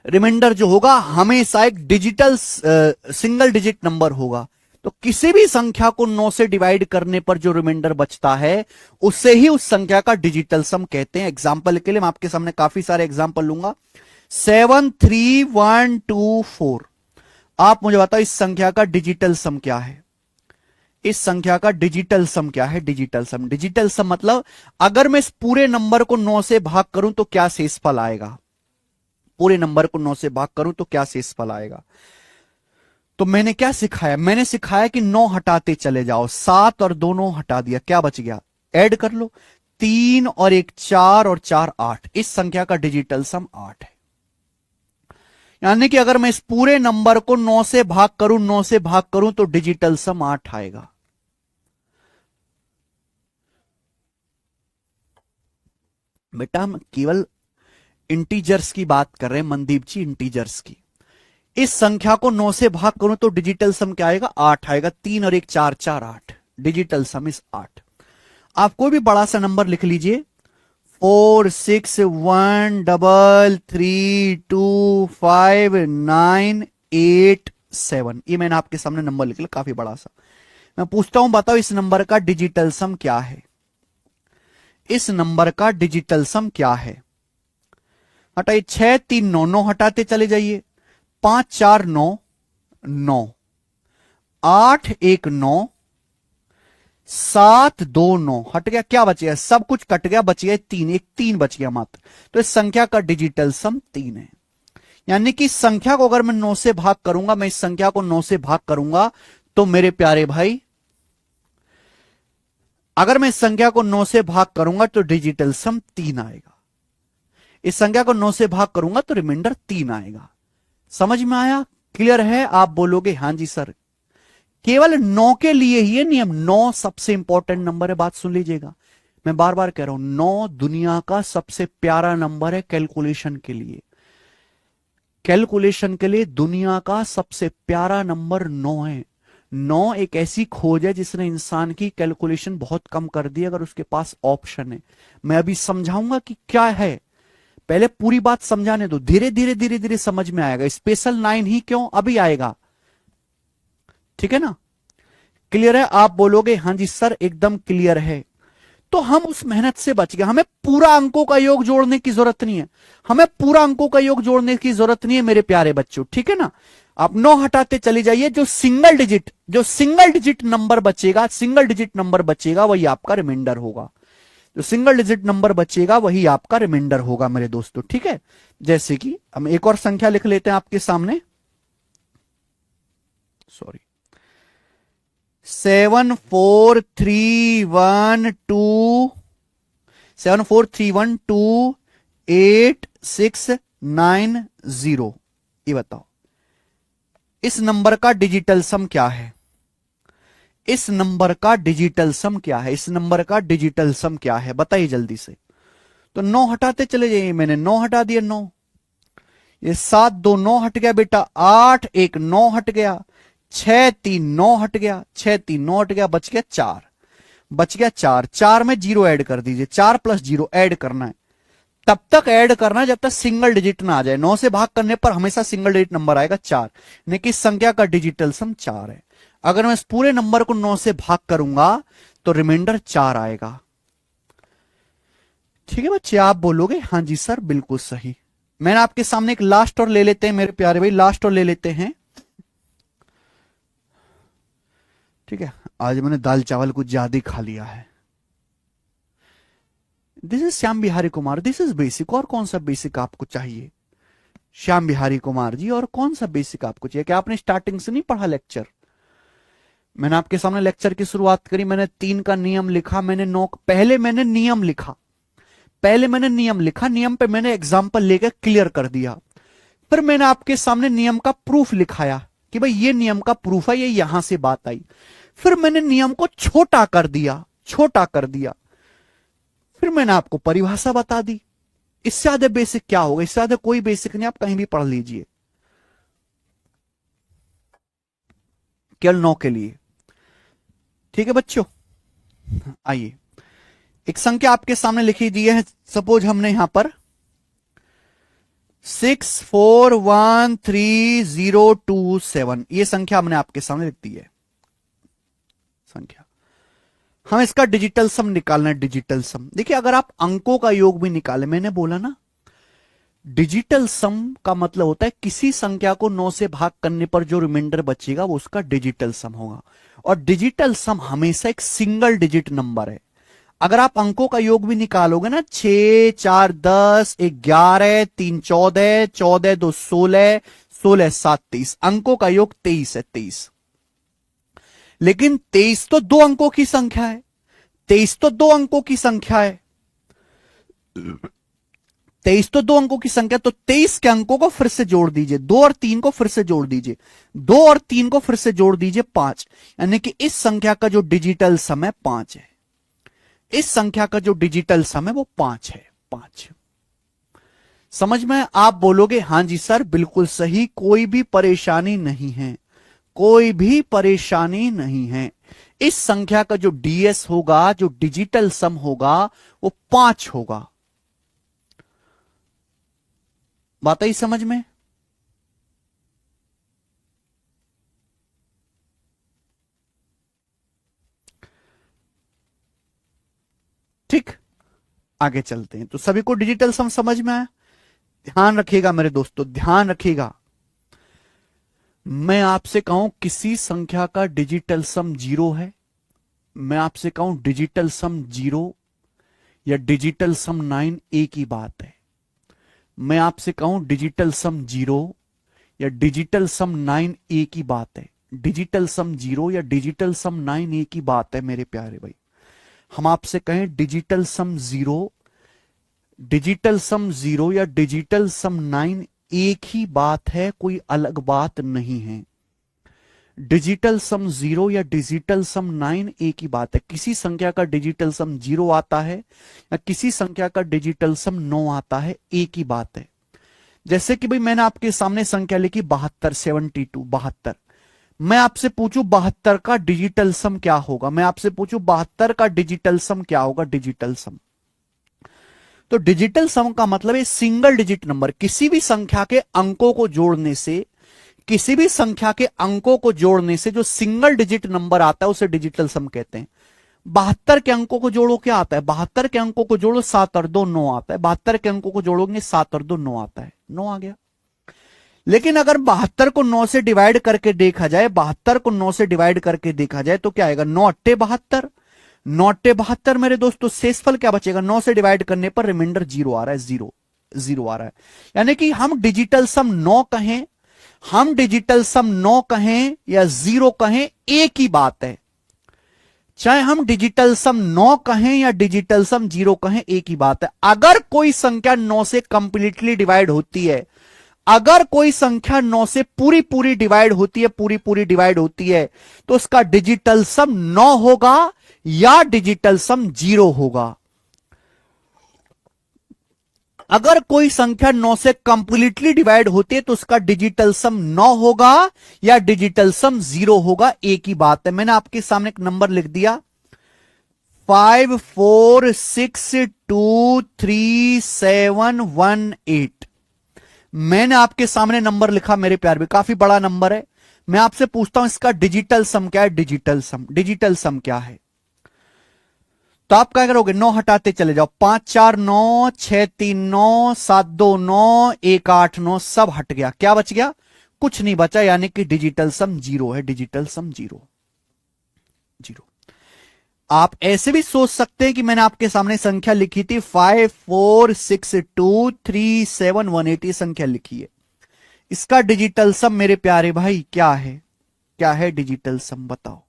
रिमाइंडर जो होगा हमेशा एक डिजिटल सिंगल डिजिट नंबर होगा। तो किसी भी संख्या को 9 से डिवाइड करने पर जो रिमाइंडर बचता है उससे ही उस संख्या का डिजिटल सम कहते हैं। एग्जाम्पल के लिए मैं आपके सामने काफी सारे एग्जाम्पल लूंगा। 73124, आप मुझे बताओ इस संख्या का डिजिटल सम क्या है? इस संख्या का डिजिटल सम क्या है? डिजिटल सम, डिजिटल सम मतलब अगर मैं इस पूरे नंबर को 9 से भाग करूं तो क्या शेषफल आएगा? पूरे नंबर को 9 से भाग करूं तो क्या शेषफल आएगा? तो मैंने क्या सिखाया? मैंने सिखाया कि 9 हटाते चले जाओ, 7 और 2 9 हटा दिया, क्या बच गया? ऐड कर लो, 3 और 1 4 और 4 8। इस संख्या का डिजिटल सम 8 है। यानी कि अगर मैं इस पूरे नंबर को 9 से भाग करूं, 9 से भाग करूं तो डिजिटल सम 8 आएगा। बेटा हम केवल इंटीजर्स की बात कर रहे हैं मनदीप जी, इंटीजर्स की। इस संख्या को 9 से भाग करूं तो डिजिटल सम क्या आएगा? 8 आएगा। 3 और 1 4 4 8, डिजिटल सम इस 8। आप कोई भी बड़ा सा नंबर लिख लीजिए, 4 6 1 3 2 5 9 8 7। ये मैंने आपके सामने नंबर लिख लिया, काफी बड़ा सा। मैं पूछता हूं, बताओ इस नंबर का डिजिटल सम क्या है? इस नंबर का डिजिटल सम क्या है? हटाइए, 6 3 9 9 हटाते चले जाइए, 5 4 9 9, 8 1 9, 7 2 9 हट गया, क्या बच गया? सब कुछ कट गया, बच गया 3, एक 3 बच गया मात्र। तो इस संख्या का डिजिटल सम 3 है। यानी कि इस संख्या को अगर मैं 9 से भाग करूंगा, मैं इस संख्या को 9 से भाग करूंगा तो मेरे प्यारे भाई, अगर मैं इस संख्या को 9 से भाग करूंगा तो डिजिटल सम 3 आएगा। इस संख्या को 9 से भाग करूंगा तो रिमाइंडर 3 आएगा। समझ में आया? क्लियर है? आप बोलोगे हां जी सर। केवल 9 के लिए ही है नियम। 9 सबसे इंपॉर्टेंट नंबर है, बात सुन लीजिएगा, मैं बार बार कह रहा हूं, 9 दुनिया का सबसे प्यारा नंबर है कैलकुलेशन के लिए। कैलकुलेशन के लिए दुनिया का सबसे प्यारा नंबर 9 है। 9 एक ऐसी खोज है जिसने इंसान की कैलकुलेशन बहुत कम कर दी अगर उसके पास ऑप्शन है। मैं अभी समझाऊंगा कि क्या है, पहले पूरी बात समझाने दो, धीरे धीरे धीरे धीरे समझ में आएगा। स्पेशल 9 ही क्यों, अभी आएगा, ठीक है ना? क्लियर है? आप बोलोगे हां जी सर एकदम क्लियर है। तो हम उस मेहनत से बच गए। हमें पूरा अंकों का योग जोड़ने की जरूरत नहीं है, हमें पूरा अंकों का योग जोड़ने की जरूरत नहीं है मेरे प्यारे बच्चों, ठीक है ना? आप 9 हटाते चले जाइए, जो सिंगल डिजिट नंबर बचेगा, सिंगल डिजिट नंबर बचेगा वही आपका रिमाइंडर होगा। जो सिंगल डिजिट नंबर बचेगा वही आपका रिमाइंडर होगा मेरे दोस्तों, ठीक है? जैसे कि हम एक और संख्या लिख लेते हैं आपके सामने, सॉरी, 74312 74312 8 690। ये बताओ इस नंबर का डिजिटल सम क्या है? इस नंबर का डिजिटल सम क्या है? इस नंबर का डिजिटल सम क्या है? बताइए जल्दी से। तो 9 हटाते चले जाइए। मैंने 9 हटा दिया। 9, ये 7 2 9 हट गया बेटा। 8 1 9 हट गया। 6 3 9 हट गया। 6 3 9 हट गया। बच गया 4। बच गया 4। 4 में 0 ऐड कर दीजिए। 4 प्लस 0 ऐड करना है। तब तक ऐड करना है जब तक सिंगल डिजिट ना आ जाए। 9 से भाग करने पर हमेशा सिंगल डिजिट नंबर आएगा 4। यानी कि इस संख्या का डिजिटल सम 4 है। अगर मैं इस पूरे नंबर को 9 से भाग करूंगा तो रिमाइंडर 4 आएगा। ठीक है बच्चे, आप बोलोगे हाँ जी सर बिल्कुल सही। मैंने आपके सामने एक लास्ट और ले लेते हैं मेरे प्यारे भाई, लास्ट और ले लेते हैं। ठीक है, आज मैंने दाल चावल कुछ ज्यादा खा लिया है। This is Shyam Bihari Kumar, this is basic. और कौन सा बेसिक आपको चाहिए श्याम बिहारी कुमार जी? और कौन सा बेसिक आपको चाहिए? क्या आपने स्टार्टिंग से नहीं पढ़ा लेक्चर? मैंने आपके सामने लेक्चर की शुरुआत करी, मैंने 3 का नियम लिखा, मैंने 9 पहले मैंने नियम लिखा, पहले मैंने नियम लिखा, नियम पे मैंने एग्जाम्पल लेकर क्लियर कर दिया। फिर मैंने आपके सामने नियम का प्रूफ लिखाया कि भाई ये नियम का प्रूफ है, ये यहां से बात आई। फिर मैंने नियम को छोटा कर दिया, छोटा कर दिया। फिर मैंने आपको परिभाषा बता दी। इससे ज्यादा बेसिक क्या होगा? इससे ज्यादा कोई बेसिक नहीं, आप कहीं भी पढ़ लीजिए केवल 9 के लिए। ठीक है बच्चों, आइए एक संख्या आपके सामने लिखी दी है। सपोज हमने यहां पर 641327 ये संख्या हमने आपके सामने लिख दी है। संख्या हम इसका डिजिटल सम निकालना है। डिजिटल सम देखिए, अगर आप अंकों का योग भी निकाले, मैंने बोला ना डिजिटल सम का मतलब होता है किसी संख्या को 9 से भाग करने पर जो रिमाइंडर बचेगा वो उसका डिजिटल सम होगा। और डिजिटल सम हमेशा एक सिंगल डिजिट नंबर है। अगर आप अंकों का योग भी निकालोगे ना, 6 4 10, 11 3 14, 14 2 16, 16 7 23, अंकों का योग 23 है। 23, लेकिन 23 तो 2 अंकों की संख्या है। 23 तो 2 अंकों की संख्या है। 23 तो 2 अंकों की संख्या, तो 23 के अंकों को फिर से जोड़ दीजिए। 2 और 3 को फिर से जोड़ दीजिए। 2 और 3 को फिर से जोड़ दीजिए 5। यानी कि इस संख्या का जो डिजिटल सम है 5 है। इस संख्या का जो डिजिटल सम है वो 5 है। 5 समझ में? आप बोलोगे हां जी सर बिल्कुल सही, कोई भी परेशानी नहीं है, कोई भी परेशानी नहीं है। इस संख्या का जो डीएस होगा, जो डिजिटल सम होगा वो 5 होगा। बात आई समझ में? ठीक, आगे चलते हैं। तो सभी को डिजिटल सम समझ में आया? ध्यान रखिएगा मेरे दोस्तों, ध्यान रखिएगा। मैं आपसे कहूं किसी संख्या का डिजिटल सम 0 है, मैं आपसे कहूं डिजिटल सम 0 या डिजिटल सम 9, एक ही बात है। मैं आपसे कहूं डिजिटल सम 0 या डिजिटल सम 9, एक ही बात है। डिजिटल सम 0 या डिजिटल सम 9 एक ही बात है मेरे प्यारे भाई। हम आपसे कहें डिजिटल सम 0, डिजिटल सम 0 या डिजिटल सम 9 एक ही बात है, कोई अलग बात नहीं है। डिजिटल सम 0 या डिजिटल सम 9 एक ही बात है। किसी संख्या का डिजिटल सम 0 आता है या किसी संख्या का डिजिटल सम 9 आता है, एक ही बात है। जैसे कि भाई मैंने आपके सामने संख्या लिखी 72, 72, 72। मैं आपसे पूछूं 72 का डिजिटल सम क्या होगा? मैं आपसे पूछूं 72 का डिजिटल सम क्या होगा? डिजिटल सम, तो डिजिटल सम का मतलब है सिंगल डिजिट नंबर। किसी भी संख्या के अंकों को जोड़ने से, किसी भी संख्या के अंकों को जोड़ने से जो सिंगल डिजिट नंबर आता है उसे डिजिटल सम कहते हैं। 72 के अंकों को जोड़ो, क्या आता है? 72 के अंकों को जोड़ो 7 और 2 9 आता है। 72 के अंकों को जोड़ोगे 7 और 2 9 आता है, 9 आ गया। लेकिन अगर 72 को 9 से डिवाइड करके देखा जाए, 72 को 9 से डिवाइड करके देखा जाए तो क्या आएगा? 9 अट्टे 72, 9 अट्टे 72 मेरे दोस्तों। शेषफल क्या बचेगा? 9 से डिवाइड करने पर रिमाइंडर 0 आ रहा है, 0 आ रहा है। यानी कि हम डिजिटल सम 9 कहें, हम डिजिटल सम 9 कहें या 0 कहें, एक ही बात है। चाहे हम डिजिटल सम 9 कहें या डिजिटल सम 0 कहें, एक ही बात है। अगर कोई संख्या 9 से कंप्लीटली डिवाइड होती है, अगर कोई संख्या 9 से पूरी पूरी डिवाइड होती है, पूरी पूरी डिवाइड होती है, तो उसका डिजिटल सम 9 होगा या डिजिटल सम 0 होगा। अगर कोई संख्या 9 से कंप्लीटली डिवाइड होती है तो उसका डिजिटल सम 9 होगा या डिजिटल सम 0 होगा, एक ही बात है। मैंने आपके सामने एक नंबर लिख दिया 54623718। मैंने आपके सामने नंबर लिखा मेरे प्यार भी, काफी बड़ा नंबर है। मैं आपसे पूछता हूं इसका डिजिटल सम क्या है? डिजिटल सम क्या है? तो आप क्या करोगे? 9 हटाते चले जाओ, 5 4 9, 6 3 9, 7 2 9, 1 8 9, सब हट गया। क्या बच गया? कुछ नहीं बचा, यानी कि डिजिटल सम 0 है। डिजिटल सम 0। आप ऐसे भी सोच सकते हैं कि मैंने आपके सामने संख्या लिखी थी 54623718 संख्या लिखी है, इसका डिजिटल सम मेरे प्यारे भाई क्या है? क्या है डिजिटल सम? बताओ।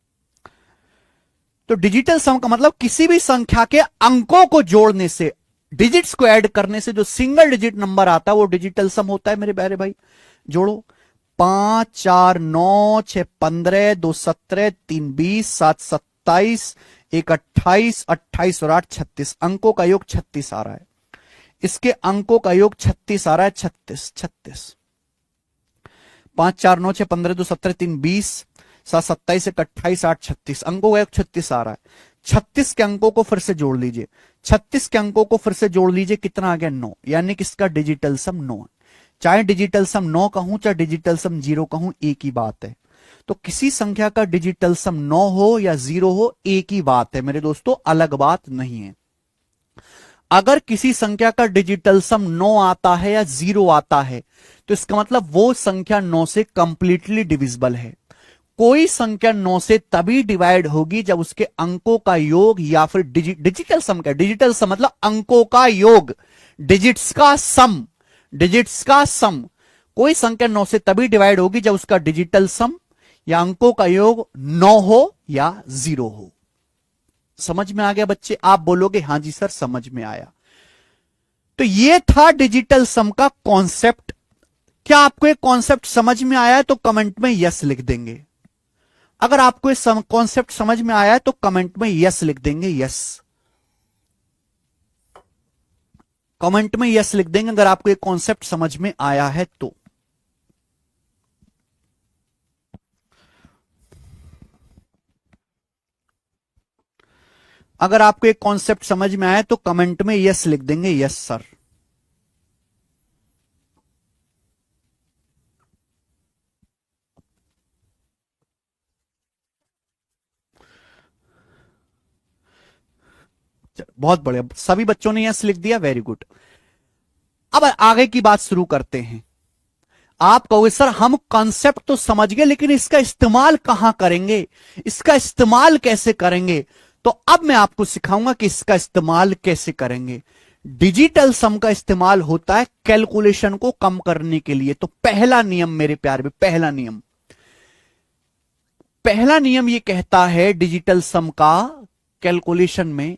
तो डिजिटल सम का मतलब किसी भी संख्या के अंकों को जोड़ने से, डिजिट्स को ऐड करने से जो सिंगल डिजिट नंबर आता है वो डिजिटल सम होता है मेरे प्यारे भाई। जोड़ो, 5 4 9 6 15 2 17 3 20 7 27 1 28 28 और 8 36, अंकों का योग 36 आ रहा है। इसके अंकों का योग 36 आ रहा है। 36 5 4 9 6 15 2 17 3 20 7 27 1 28 8 36, अंकों का योग 36 आ रहा है। 36 के अंकों को फिर से जोड़ लीजिए, 36 के अंकों को फिर से जोड़ लीजिए, कितना आ गया? 9, यानी कि इसका डिजिटल सम 9 है। चाहे डिजिटल सम 9 कहूं चाहे डिजिटल सम 0 कहूं, एक ही बात है। तो किसी संख्या का डिजिटल सम 9 हो या 0 हो, एक ही बात है मेरे दोस्तों, अलग बात नहीं है। अगर किसी संख्या का डिजिटल सम 9 आता है या 0 आता है तो इसका मतलब वो संख्या 9 से कंप्लीटली डिविजिबल है। कोई संख्या 9 से तभी डिवाइड होगी जब उसके अंकों का योग या फिर डिजिटल सम का, डिजिटल सम मतलब अंकों का योग, डिजिट्स का सम, डिजिट्स का सम। कोई संख्या 9 से तभी डिवाइड होगी जब उसका डिजिटल सम या अंकों का योग 9 हो या 0 हो। समझ में आ गया बच्चे? आप बोलोगे हां जी सर समझ में आया। तो ये था डिजिटल सम का कॉन्सेप्ट। क्या आपको एक कॉन्सेप्ट समझ में आया है तो कमेंट में यस लिख देंगे। अगर आपको ये कॉन्सेप्ट समझ में आया है तो कमेंट में यस लिख देंगे। यस, कमेंट में यस लिख देंगे अगर आपको ये कॉन्सेप्ट समझ में आया है तो। अगर आपको एक कॉन्सेप्ट समझ में आया तो कमेंट में यस लिख देंगे, यस सर। बहुत बढ़िया, सभी बच्चों ने यस लिख दिया, वेरी गुड। अब आगे की बात शुरू करते हैं। आप कहोगे सर हम कॉन्सेप्ट तो समझ गए लेकिन इसका इस्तेमाल कहां करेंगे, इसका इस्तेमाल कैसे करेंगे? तो अब मैं आपको सिखाऊंगा कि इसका इस्तेमाल कैसे करेंगे। डिजिटल सम का इस्तेमाल होता है कैलकुलेशन को कम करने के लिए। तो पहला नियम मेरे प्यार में, पहला नियम ये कहता है डिजिटल सम का कैलकुलेशन में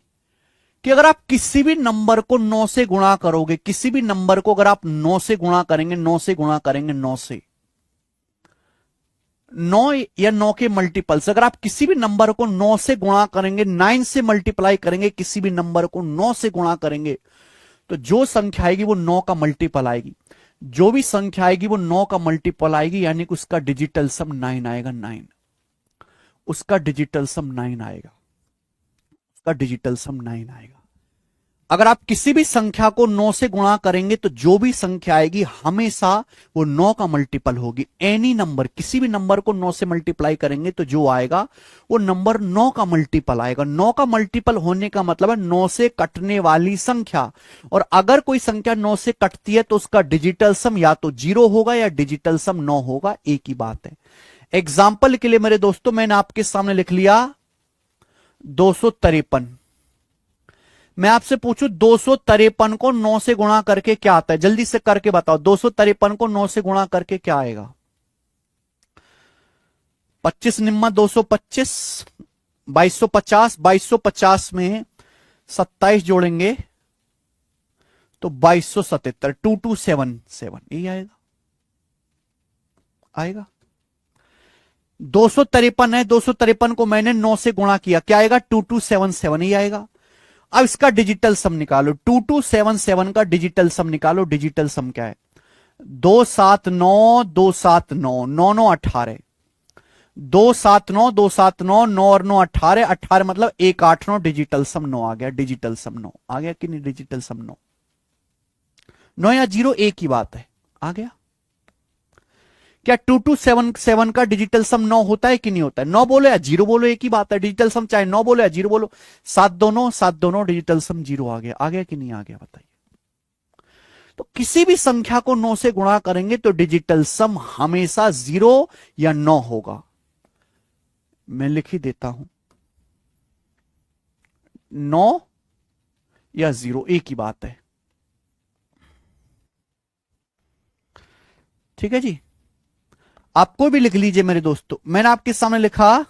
कि अगर आप किसी भी नंबर को 9 से गुणा करोगे, किसी भी नंबर को अगर आप 9 से गुणा करेंगे, 9 से गुणा करेंगे, 9 से, 9 या 9 के मल्टीपल्स, अगर आप किसी भी नंबर को 9 से गुणा करेंगे, 9 से मल्टीप्लाई करेंगे, किसी भी नंबर को 9 से गुणा करेंगे, तो जो संख्या आएगी वो 9 का मल्टीपल आएगी। जो भी संख्या आएगी वो 9 का मल्टीपल आएगी, यानी कि उसका डिजिटल सम 9 आएगा। 9, उसका डिजिटल सम 9 आएगा, उसका डिजिटल सम 9 आएगा। अगर आप किसी भी संख्या को 9 से गुणा करेंगे तो जो भी संख्या आएगी हमेशा वो 9 का मल्टीपल होगी। एनी नंबर, किसी भी नंबर को 9 से मल्टीप्लाई करेंगे तो जो आएगा वो नंबर 9 का मल्टीपल आएगा। 9 का मल्टीपल होने का मतलब है 9 से कटने वाली संख्या। और अगर कोई संख्या 9 से कटती है तो उसका डिजिटल सम या तो 0 होगा या डिजिटल सम 9 होगा, एक ही बात है। एग्जाम्पल के लिए मेरे दोस्तों मैंने आपके सामने लिख लिया 253। मैं आपसे पूछूं 253 को 9 से गुणा करके क्या आता है? जल्दी से करके बताओ, 253 को 9 से गुणा करके क्या आएगा? 25 निम्मा 225, 2250, 2250 में 27 जोड़ेंगे तो 2277, 2277 यही आएगा। आएगा 253 है, 253 को मैंने 9 से गुणा किया, क्या आएगा 2277 ही आएगा। अब इसका डिजिटल सम निकालो, 2277 का डिजिटल सम निकालो। डिजिटल सम क्या है? 279, 279, 9 9 18, 279, 279, 9 और 9 18, 18 मतलब 189, डिजिटल सम 9 आ गया। डिजिटल सम 9 आ गया कि नहीं? डिजिटल सम 9, 9 या 0 एक ही बात है, आ गया। क्या 2277 का डिजिटल सम 9 होता है कि नहीं होता है? 9 बोलो या 0 बोलो एक ही बात है, डिजिटल सम चाहे 9 बोलो या 0 बोलो। 7 दोनों 7 दोनों, डिजिटल सम 0 आ गया। आ गया कि नहीं आ गया बताइए? तो किसी भी संख्या को 9 से गुणा करेंगे तो डिजिटल सम हमेशा 0 या 9 होगा। मैं लिख ही देता हूं, 9 या 0 एक ही बात है। ठीक है जी, आपको भी लिख लीजिए मेरे दोस्तों। मैंने आपके सामने लिखा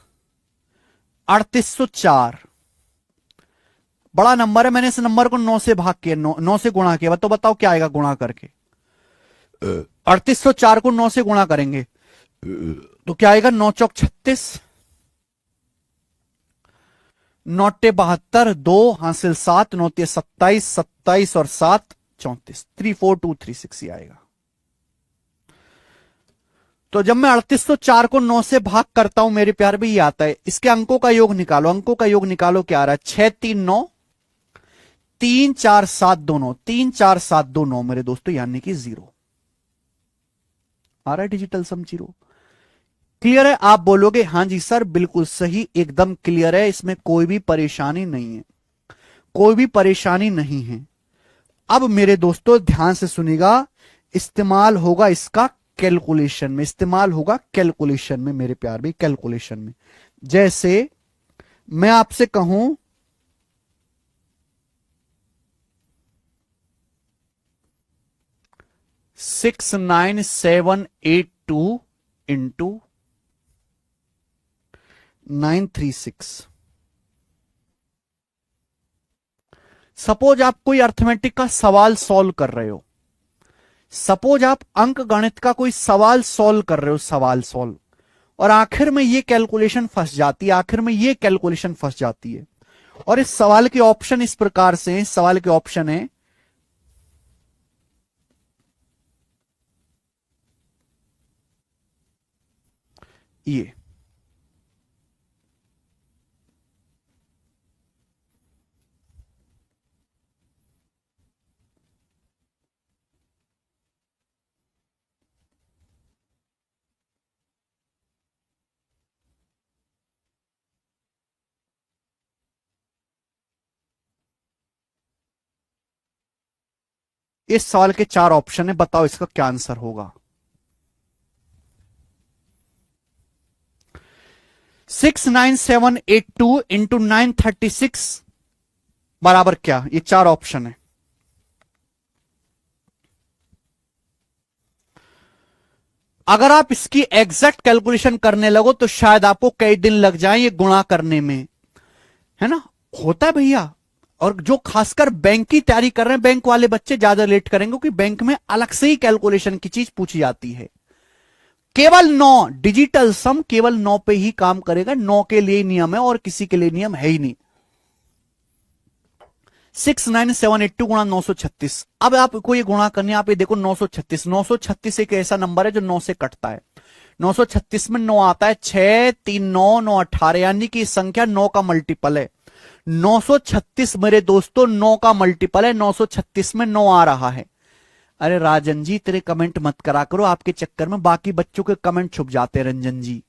3804, बड़ा नंबर है, मैंने इस नंबर को 9 से भाग किया, 9 से गुणा किया। तो बताओ क्या आएगा गुणा करके? 3804 को 9 से गुणा करेंगे तो क्या आएगा? 9 चौक 36, 9 72, 2 हासिल 7, 9 27, 27 और 7 34, 34236 ही आएगा। तो जब मैं 3804 को 9 से भाग करता हूं मेरे प्यार भी ये आता है। इसके अंकों का योग निकालो, अंकों का योग निकालो, क्या आ रहा है? 6 3 9, 3 4 7 दोनों, 3 4 7 2 9 मेरे दोस्तों, यानी कि 0 आ रहा है। डिजिटल सम 0 क्लियर है? आप बोलोगे हां जी सर बिल्कुल सही, एकदम क्लियर है, इसमें कोई भी परेशानी नहीं है, कोई भी परेशानी नहीं है। अब मेरे दोस्तों ध्यान से सुनिएगा, इस्तेमाल होगा इसका कैलकुलेशन में, इस्तेमाल होगा कैलकुलेशन में मेरे प्यार भी, कैलकुलेशन में। जैसे मैं आपसे कहूं 69782 इंटू 936। सपोज आप कोई अर्थमेटिक का सवाल सॉल्व कर रहे हो, सपोज आप अंक गणित का कोई सवाल सॉल्व कर रहे हो, सवाल सॉल्व, और आखिर में ये कैलकुलेशन फंस जाती है, आखिर में ये कैलकुलेशन फंस जाती है। और इस सवाल के ऑप्शन इस प्रकार से हैं, सवाल के ऑप्शन है ये, इस सवाल के 4 ऑप्शन है, बताओ इसका क्या आंसर होगा? 69782 इंटू 936 बराबर क्या? ये 4 ऑप्शन है। अगर आप इसकी एग्जैक्ट कैलकुलेशन करने लगो तो शायद आपको कई दिन लग जाए ये गुणा करने में, है ना? होता है भैया। और जो खासकर बैंक की तैयारी कर रहे हैं, बैंक वाले बच्चे ज्यादा लेट करेंगे क्योंकि बैंक में अलग से ही कैलकुलेशन की चीज पूछी जाती है। केवल 9 डिजिटल सम केवल 9 पे ही काम करेगा, 9 के लिए नियम है और किसी के लिए नियम है ही नहीं। 69782 गुणा 936। अब आपको ये गुणा करने, आप ये देखो 936, 936 एक ऐसा नंबर है जो 9 से कटता है। 936 में 9 आता है, 6 3 9 9 18, यानी कि संख्या 9 का मल्टीपल है। 936 मेरे दोस्तों 9 का मल्टीपल है, 936 में 9 आ रहा है। अरे राजन जी तेरे कमेंट मत करा करो, आपके चक्कर में बाकी बच्चों के कमेंट छुप जाते हैं रंजन जी।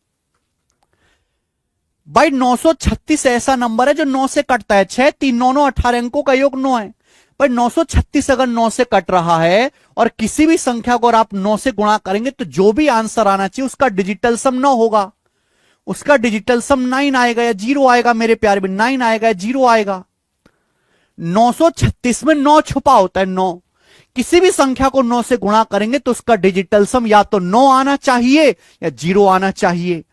भाई 936 ऐसा नंबर है जो 9 से कटता है, 6 3 9 9 18 अंकों का योग 9 है। भाई 936 अगर 9 से कट रहा है और किसी भी संख्या को अगर आप 9 से गुणा करेंगे तो जो भी आंसर आना चाहिए उसका डिजिटल सम 9 होगा, उसका डिजिटल सम 9 आएगा या 0 आएगा मेरे प्यारे में, 9 आएगा या 0 आएगा। 936 में 9 छुपा होता है, 9 किसी भी संख्या को 9 से गुणा करेंगे तो उसका डिजिटल सम या तो 9 आना चाहिए या 0 आना चाहिए।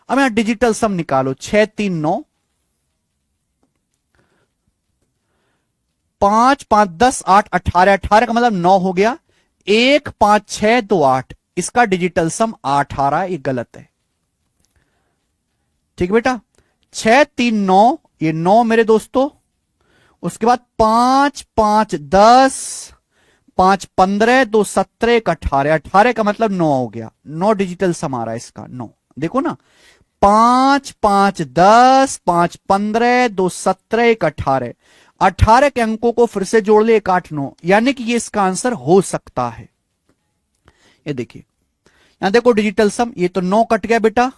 अब यहां डिजिटल सम निकालो, 6 3 9 5 5 10 8 18, 18 का मतलब 9 हो गया। 1 5 6 2 8, इसका डिजिटल सम 8 आ रहा है, ये गलत है। ठीक बेटा, 6 3 9, ये 9 मेरे दोस्तों। उसके बाद 5 5 10, 5 15 2 17 1 18, 18 का मतलब 9 हो गया। 9 डिजिटल सम आ रहा है इसका, 9। देखो ना, 5 5 10, 5 15 2 17 1 18, 18 के अंकों को फिर से जोड़ ले, 1 8 9, यानी कि ये इसका आंसर हो सकता है। ये देखिए, यहां देखो डिजिटल सम, ये तो 9 कट गया बेटा।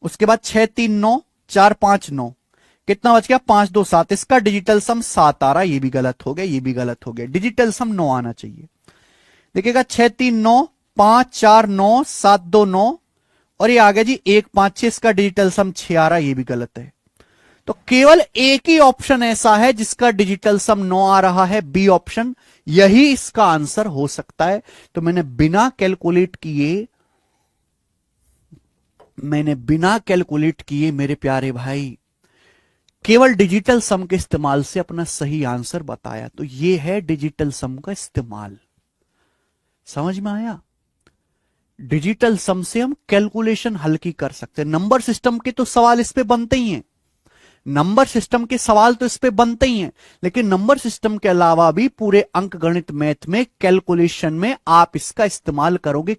उसके बाद 6 3 9, 4 5 9, कितना बच गया? 5 2 7, इसका डिजिटल सम 7 आ रहा है, ये भी गलत हो गया, ये भी गलत हो गया। डिजिटल सम 9 आना चाहिए। देखिएगा, 6 3 9, 5 4 9, 7 2 9, और ये आ गया जी 1 5 6, इसका डिजिटल सम 6 आ रहा है, ये भी गलत है। तो केवल एक ही ऑप्शन ऐसा है जिसका डिजिटल सम 9 आ रहा है, बी ऑप्शन, यही इसका आंसर हो सकता है। तो मैंने बिना कैलकुलेट किए मेरे प्यारे भाई केवल डिजिटल सम के इस्तेमाल से अपना सही आंसर बताया। तो यह है डिजिटल सम का इस्तेमाल। समझ में आया? डिजिटल सम से हम कैलकुलेशन हल्की कर सकते हैं। नंबर सिस्टम के तो सवाल इस पे बनते ही हैं, नंबर सिस्टम के सवाल तो इस पे बनते ही हैं, लेकिन नंबर सिस्टम के अलावा भी पूरे अंक गणित मैथ में कैलकुलेशन में आप इसका इस्तेमाल करोगे।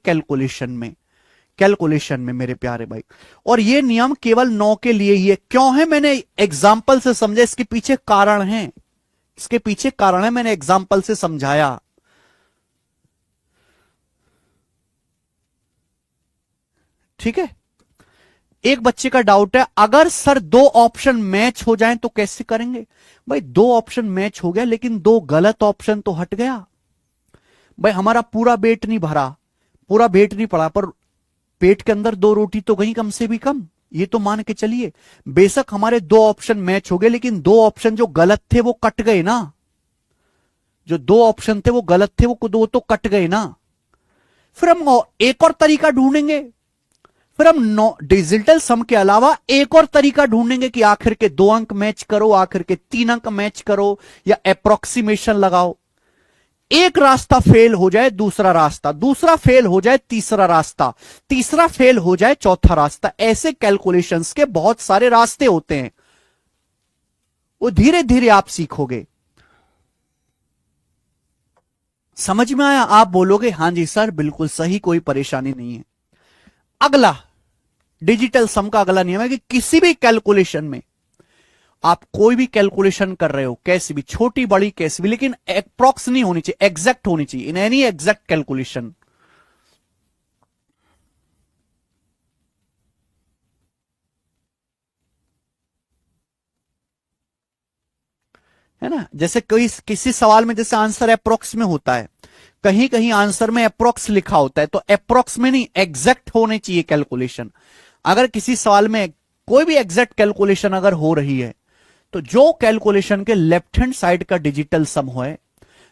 कैलकुलेशन में मेरे प्यारे भाई। और ये नियम केवल 9 के लिए ही है। क्यों है? मैंने एग्जाम्पल से समझा, इसके पीछे कारण है, इसके पीछे कारण है, मैंने एग्जाम्पल से समझाया। ठीक है। एक बच्चे का डाउट है, अगर सर 2 ऑप्शन मैच हो जाएं तो कैसे करेंगे? भाई 2 ऑप्शन मैच हो गया, लेकिन 2 गलत ऑप्शन तो हट गया। भाई हमारा पूरा पेट नहीं भरा, पूरा पेट नहीं पड़ा, पर पेट के अंदर 2 रोटी तो गई कम से भी कम, ये तो मान के चलिए। बेशक हमारे 2 ऑप्शन मैच हो गए, लेकिन 2 ऑप्शन जो गलत थे वो कट गए ना। जो 2 ऑप्शन थे वो गलत थे, वो 2 तो कट गए ना। फिर हम एक और तरीका ढूंढेंगे। फिर हम डिजिटल सम के अलावा एक और तरीका ढूंढेंगे कि आखिर के 2 अंक मैच करो, आखिर के 3 अंक मैच करो, या अप्रोक्सीमेशन लगाओ। एक रास्ता फेल हो जाए, दूसरा रास्ता, दूसरा फेल हो जाए, तीसरा रास्ता, तीसरा फेल हो जाए, चौथा रास्ता। ऐसे कैलकुलेशंस के बहुत सारे रास्ते होते हैं, वो धीरे धीरे आप सीखोगे। समझ में आया? आप बोलोगे हां जी सर बिल्कुल सही, कोई परेशानी नहीं है। अगला डिजिटल सम का अगला नियम है कि किसी भी कैलकुलेशन में आप कोई भी कैलकुलेशन कर रहे हो, कैसी भी, छोटी बड़ी कैसी भी, लेकिन अप्रोक्स नहीं होनी चाहिए, एग्जैक्ट होनी चाहिए इन एनी एग्जैक्ट कैलकुलेशन। है ना? जैसे कोई किसी सवाल में जैसे आंसर अप्रोक्स में होता है, कहीं कहीं आंसर में अप्रोक्स लिखा होता है, तो अप्रोक्स में नहीं, एग्जैक्ट होने चाहिए कैलकुलेशन। अगर किसी सवाल में कोई भी एग्जैक्ट कैलकुलेशन अगर हो रही है, तो जो कैलकुलेशन के लेफ्ट हैंड साइड का डिजिटल सम है,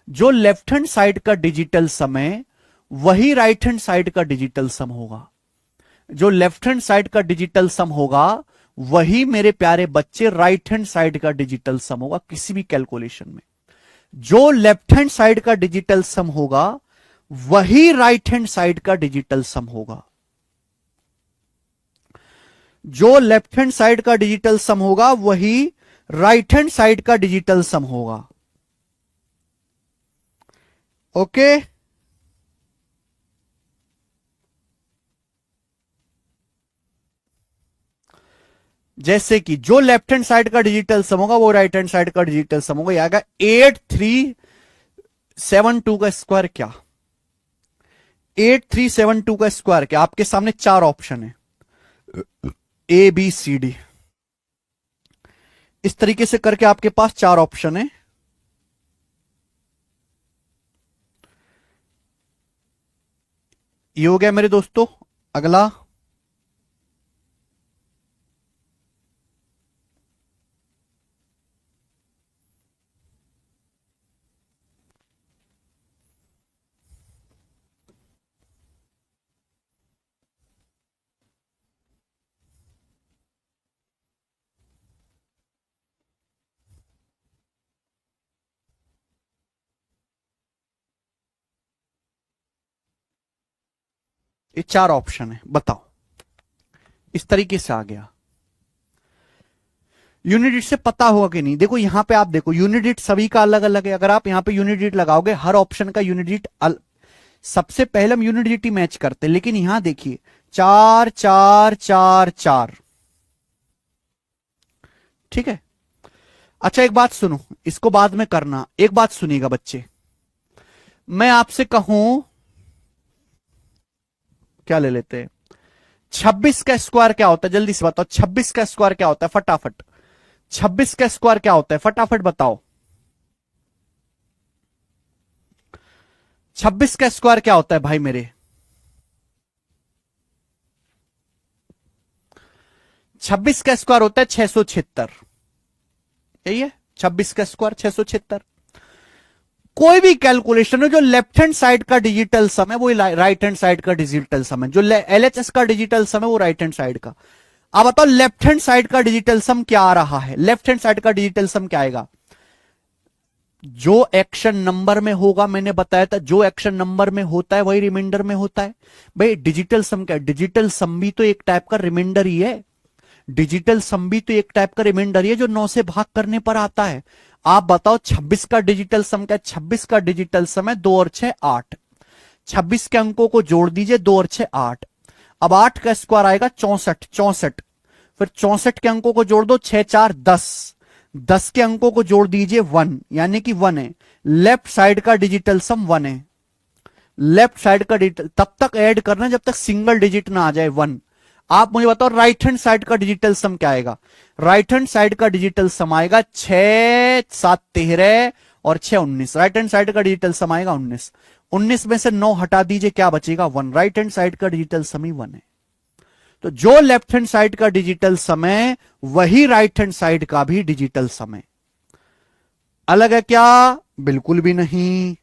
जो लेफ्ट हैंड साइड का डिजिटल सम है, वही राइट हैंड साइड का डिजिटल सम होगा। जो लेफ्ट हैंड साइड का डिजिटल सम होगा, वही मेरे प्यारे बच्चे राइट हैंड साइड का डिजिटल सम होगा किसी भी कैलकुलेशन में। जो लेफ्ट हैंड साइड का डिजिटल सम होगा, वही राइट हैंड साइड का डिजिटल सम होगा। जो लेफ्ट हैंड साइड का डिजिटल सम होगा, वही राइट हैंड साइड का डिजिटल सम होगा। ओके? जैसे कि जो लेफ्ट हैंड साइड का डिजिटल सम होगा, वो राइट हैंड साइड का डिजिटल सम होगा। आएगा 8372 का स्क्वायर क्या? 8372 का स्क्वायर क्या? आपके सामने 4 ऑप्शन है, ए बी सी डी, इस तरीके से करके आपके पास 4 ऑप्शन है। ये हो गया मेरे दोस्तों। अगला, ये 4 ऑप्शन है, बताओ। इस तरीके से आ गया। यूनिट से पता होगा कि नहीं? देखो यहां पे आप देखो, यूनिट सभी का अलग अलग है। अगर आप यहां पे यूनिट लगाओगे, हर ऑप्शन का यूनिट सबसे पहले हम यूनिट मैच करते हैं, लेकिन यहां देखिए 4 4 4 4। ठीक है। अच्छा एक बात सुनो, इसको बाद में करना, एक बात सुनिएगा बच्चे। मैं आपसे कहूं, क्या ले लेते हैं, 26 का स्क्वायर क्या होता है? जल्दी से बताओ, 26 का स्क्वायर क्या होता है? फटाफट 26 का स्क्वायर क्या होता है? फटाफट बताओ। 26 का स्क्वायर क्या होता है भाई मेरे? 26 का स्क्वायर होता है 676। यही है 26 का स्क्वायर, 676। कोई भी कैलकुलेशन है जो लेफ्ट हैंड साइड का डिजिटल सम है वो राइट हैंड साइड का डिजिटल सम है। जो एलएचएस का डिजिटल सम है वो राइट हैंड साइड का। अब बताओ लेफ्ट हैंड साइड का डिजिटल सम क्या आ रहा है? लेफ्ट हैंड साइड का डिजिटल सम क्या आएगा? जो एक्शन नंबर में होगा, मैंने बताया था जो एक्शन नंबर में होता है वही रिमाइंडर में होता है। भाई डिजिटल सम क्या है? डिजिटल सम भी तो एक टाइप का रिमाइंडर ही है। डिजिटल सम भी तो एक टाइप का रिमाइंडर ही है जो 9 से भाग करने पर आता है। आप बताओ 26 का डिजिटल सम क्या है? 26 का डिजिटल सम है 2 और 6 8। 26 के अंकों को जोड़ दीजिए, 2 और 6 8। अब 8 का स्क्वायर आएगा 64 64। फिर 64 के अंकों को जोड़ दो, 6 4 10। 10 के अंकों को जोड़ दीजिए 1, यानी कि 1 है। लेफ्ट साइड का डिजिटल सम 1 है। लेफ्ट साइड का डिजिटल तब तक ऐड करना जब तक सिंगल डिजिट ना आ जाए 1। आप मुझे बताओ राइट हैंड साइड का डिजिटल सम क्या आएगा? राइट हैंड साइड का डिजिटल सम आएगा 6 7 13 और 6 19। राइट हैंड साइड का डिजिटल सम आएगा 19। 19 में से 9 हटा दीजिए, क्या बचेगा? 1। राइट हैंड साइड का डिजिटल सम ही 1 है। तो जो लेफ्ट हैंड साइड का डिजिटल समय वही राइट हैंड साइड का भी डिजिटल समय। अलग है क्या? बिल्कुल भी नहीं।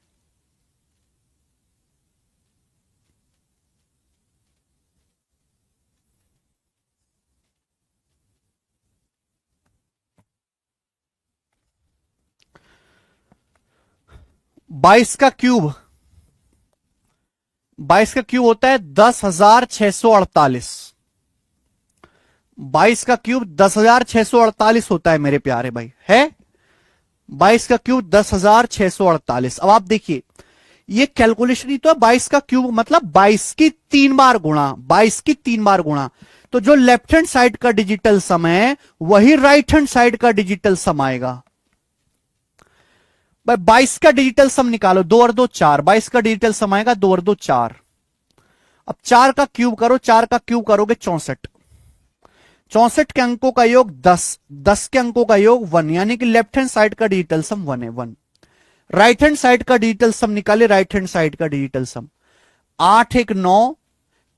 बाईस का क्यूब, 22 का क्यूब होता है 10,648। 22 का क्यूब 10,648 होता है मेरे प्यारे भाई, है 22 का क्यूब 10,648। अब आप देखिए ये कैलकुलेशन ही तो है। 22 का क्यूब मतलब 22 की 3 बार गुणा, 22 की 3 बार गुणा। तो जो लेफ्ट हैंड साइड का डिजिटल सम है वही राइट हैंड साइड का डिजिटल सम आएगा। भाई 22 का डिजिटल सम निकालो, 2 और 2 4। 22 का डिजिटल सम आएगा 2 और 2 4। अब 4 का क्यूब करो, 4 का क्यूब करोगे 64। 64 के अंकों का योग 10, 10 के अंकों का योग 1, यानी कि लेफ्ट हैंड साइड का डिजिटल सम 1 है 1। राइट हैंड साइड का डिजिटल सम निकाले, राइट हैंड साइड का डिजिटल सम 8 1 9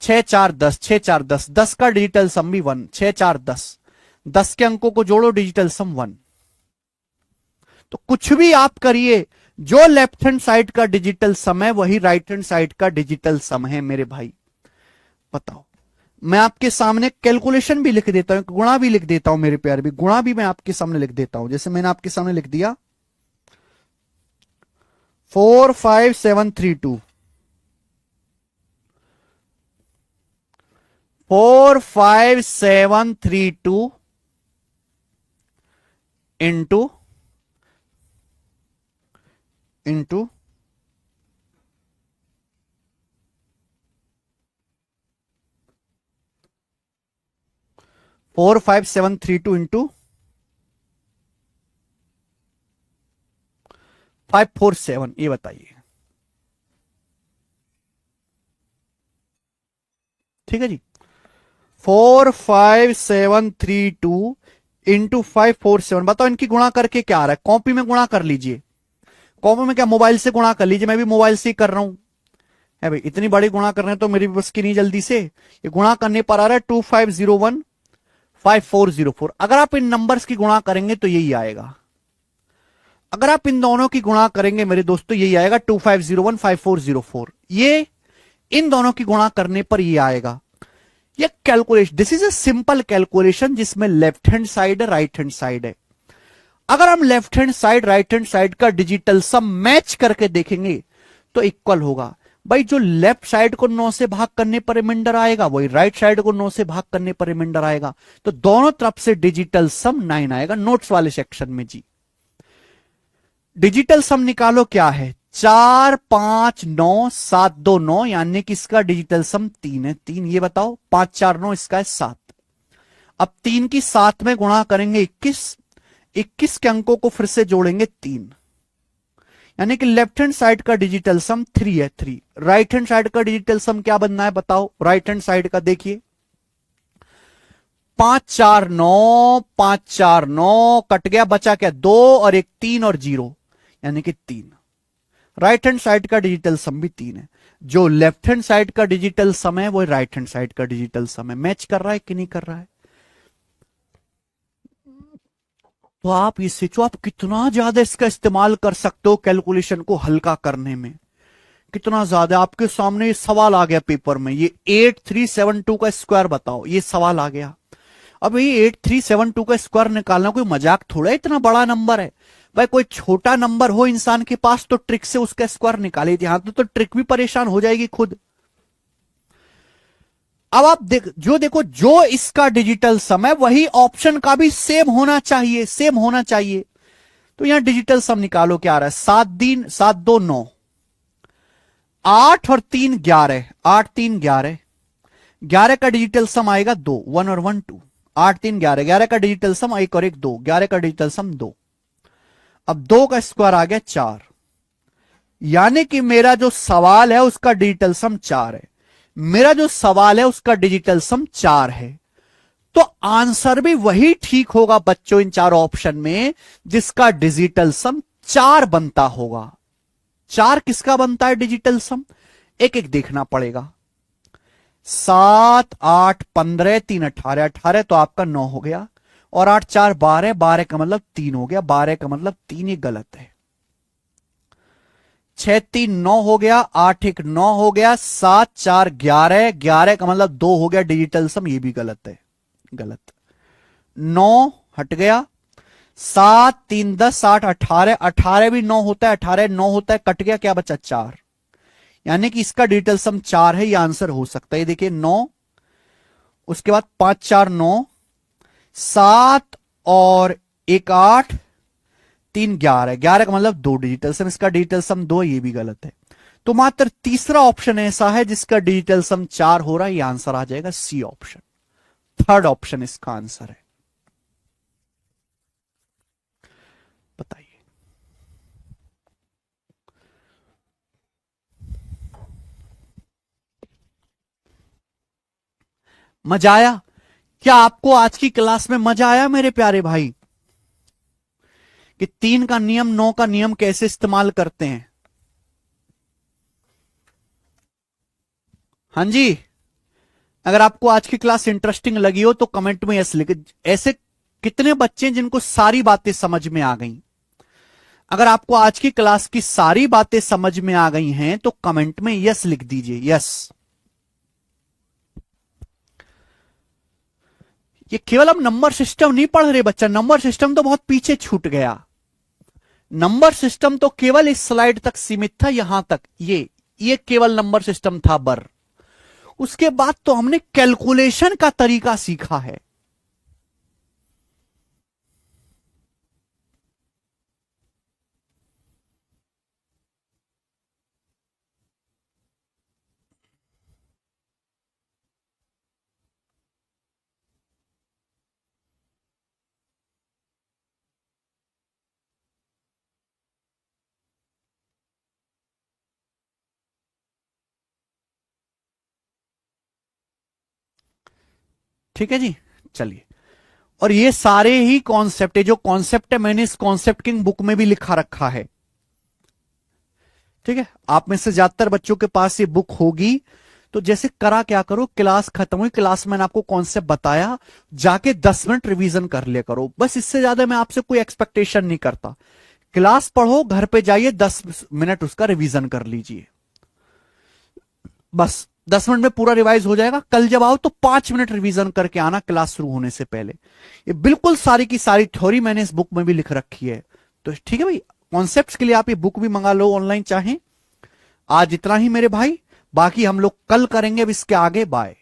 6 4 10, 6 4 10। 10 का डिजिटल सम भी 1, 6 4 10। 10 के अंकों को जोड़ो, डिजिटल सम 1। तो कुछ भी आप करिए, जो लेफ्ट हैंड साइड का डिजिटल सम है वही राइट हैंड साइड का डिजिटल सम है मेरे भाई। बताओ, मैं आपके सामने कैलकुलेशन भी लिख देता हूं, गुणा भी लिख देता हूं मेरे प्यारे भी, गुणा भी मैं आपके सामने लिख देता हूं। जैसे मैंने आपके सामने लिख दिया 45732, 45732 इंटू 45732 इंटू 547, ये बताइए। ठीक है जी, 45732 इंटू 547। बताओ इनकी गुणा करके क्या आ रहा है? कॉपी में गुणा कर लीजिए, कॉपी में क्या मोबाइल से गुणा कर लीजिए। मैं भी मोबाइल से ही कर रहा हूं, है भाई। इतनी बड़ी गुणा कर रहे हैं तो मेरी बस की नहीं जल्दी से। ये गुणा करने पर आ रहा है 2501 5404। अगर आप इन नंबर्स की गुणा करेंगे तो यही आएगा। अगर आप इन दोनों की गुणा करेंगे मेरे दोस्तों, यही आएगा 2501 5404। ये इन दोनों की गुणा करने पर ये आएगा। ये calculation, this is a simple calculation जिसमें लेफ्ट हैंड साइड है, राइट हैंड साइड है। अगर हम left hand side right hand side का डिजिटल सम मैच करके देखेंगे तो इक्वल होगा। भाई जो लेफ्ट साइड को 9 से भाग करने पर रिमाइंडर आएगा वही राइट साइड को 9 से भाग करने पर रिमाइंडर आएगा, तो दोनों तरफ से डिजिटल सम 9 आएगा नोट्स वाले सेक्शन में जी। डिजिटल सम निकालो, क्या है 4 5 9 7 2 9, यानी कि इसका डिजिटल सम 3 है। 3 ये बताओ, 5 4 9 इसका है 7। अब 3 की 7 में गुणा करेंगे 21, 21 के अंकों को फिर से जोड़ेंगे 3, यानी कि लेफ्ट हैंड साइड का डिजिटल सम 3 है 3। राइट हैंड साइड का डिजिटल सम क्या बनना है बताओ, राइट हैंड साइड का देखिए 5 4 9, 5 4 9 कट गया, बचा क्या 2 और एक 3 और 0, यानी कि 3। राइट हैंड साइड का डिजिटल सम भी 3 है। जो लेफ्ट हैंड साइड का डिजिटल सम है वो राइट हैंड साइड का डिजिटल सम है। मैच कर रहा है कि नहीं कर रहा है? तो आप ये सोचो आप कितना ज्यादा इसका इस्तेमाल कर सकते हो कैलकुलेशन को हल्का करने में, कितना ज्यादा। आपके सामने ये सवाल आ गया पेपर में, ये 8372 का स्क्वायर बताओ, ये सवाल आ गया। अब ये 8372 का स्क्वायर निकालना कोई मजाक थोड़ा है, इतना बड़ा नंबर है भाई। कोई छोटा नंबर हो इंसान के पास तो ट्रिक से उसका स्क्वायर निकाले, यहां तो ट्रिक भी परेशान हो जाएगी खुद। अब आप देखो जो इसका डिजिटल सम है वही ऑप्शन का भी सेम होना चाहिए, सेम होना चाहिए। तो यहां डिजिटल सम निकालो, क्या आ रहा है 7 2 9, 8 और 3 11, 8 3 11, 11 का डिजिटल सम आएगा 2, 1 और 1 2, 8 3 11, 11 का डिजिटल सम 1 और 1 2, 11 का डिजिटल सम 2। अब 2 का स्क्वायर आ गया 4, यानी कि मेरा जो सवाल है उसका डिजिटल सम 4 है। मेरा जो सवाल है उसका डिजिटल सम 4 है, तो आंसर भी वही ठीक होगा बच्चों इन चार ऑप्शन में जिसका डिजिटल सम 4 बनता होगा। 4 किसका बनता है डिजिटल सम, एक एक देखना पड़ेगा। 7 8 15, 3 18, 18 तो आपका 9 हो गया, और 8 4 12, 12 का मतलब 3 हो गया, 12 का मतलब 3, ये गलत है। 6 3 9 हो गया, 8 1 9 हो गया, 7 4 11, 11 का मतलब 2 हो गया डिजिटल सम, ये भी गलत है, गलत। 9 हट गया, 7 3 10 8 18, 18 भी 9 होता है, 18 9 होता है, कट गया, क्या बचा 4, यानी कि इसका डिजिटल सम 4 है, ये आंसर हो सकता है। देखिए 9, उसके बाद 5 4 9, 7 और 1 8, 3 11, 11 का मतलब 2 डिजिटल सम, इसका डिजिटल सम 2, ये भी गलत है। तो मात्र तीसरा ऑप्शन ऐसा है जिसका डिजिटल सम 4 हो रहा है, ये आंसर आ जाएगा सी ऑप्शन, थर्ड ऑप्शन इसका आंसर है। बताइए। मजा आया? क्या आपको आज की क्लास में मजा आया मेरे प्यारे भाई, कि 3 का नियम 9 का नियम कैसे इस्तेमाल करते हैं? हाँ जी, अगर आपको आज की क्लास इंटरेस्टिंग लगी हो तो कमेंट में यस लिख। ऐसे कितने बच्चे जिनको सारी बातें समझ में आ गई? अगर आपको आज की क्लास की सारी बातें समझ में आ गई हैं तो कमेंट में यस लिख दीजिए, यस। ये केवल हम नंबर सिस्टम नहीं पढ़ रहे बच्चा, नंबर सिस्टम तो बहुत पीछे छूट गया। नंबर सिस्टम तो केवल इस स्लाइड तक सीमित था, यहां तक, ये केवल नंबर सिस्टम था बर। उसके बाद तो हमने कैलकुलेशन का तरीका सीखा है। ठीक है जी, चलिए। और ये सारे ही कॉन्सेप्ट है, जो कॉन्सेप्ट है मैंने इस कॉन्सेप्ट किंग बुक में भी लिखा रखा है। ठीक है, आप में से ज्यादातर बच्चों के पास ये बुक होगी। तो जैसे करा क्या करो, क्लास खत्म हुई, क्लास मैंने आपको कॉन्सेप्ट बताया, जाके 10 मिनट रिवीजन कर लिया करो, बस। इससे ज्यादा मैं आपसे कोई एक्सपेक्टेशन नहीं करता। क्लास पढ़ो, घर पे जाइए 10 मिनट उसका रिवीजन कर लीजिए, बस। 10 मिनट में पूरा रिवाइज हो जाएगा। कल जब आओ तो 5 मिनट रिवीजन करके आना क्लास शुरू होने से पहले। ये बिल्कुल सारी की सारी थ्योरी मैंने इस बुक में भी लिख रखी है। तो ठीक है भाई, कॉन्सेप्ट्स के लिए आप ये बुक भी मंगा लो ऑनलाइन चाहें, आज इतना ही मेरे भाई, बाकी हम लोग कल करेंगे अब इसके आगे। बाय।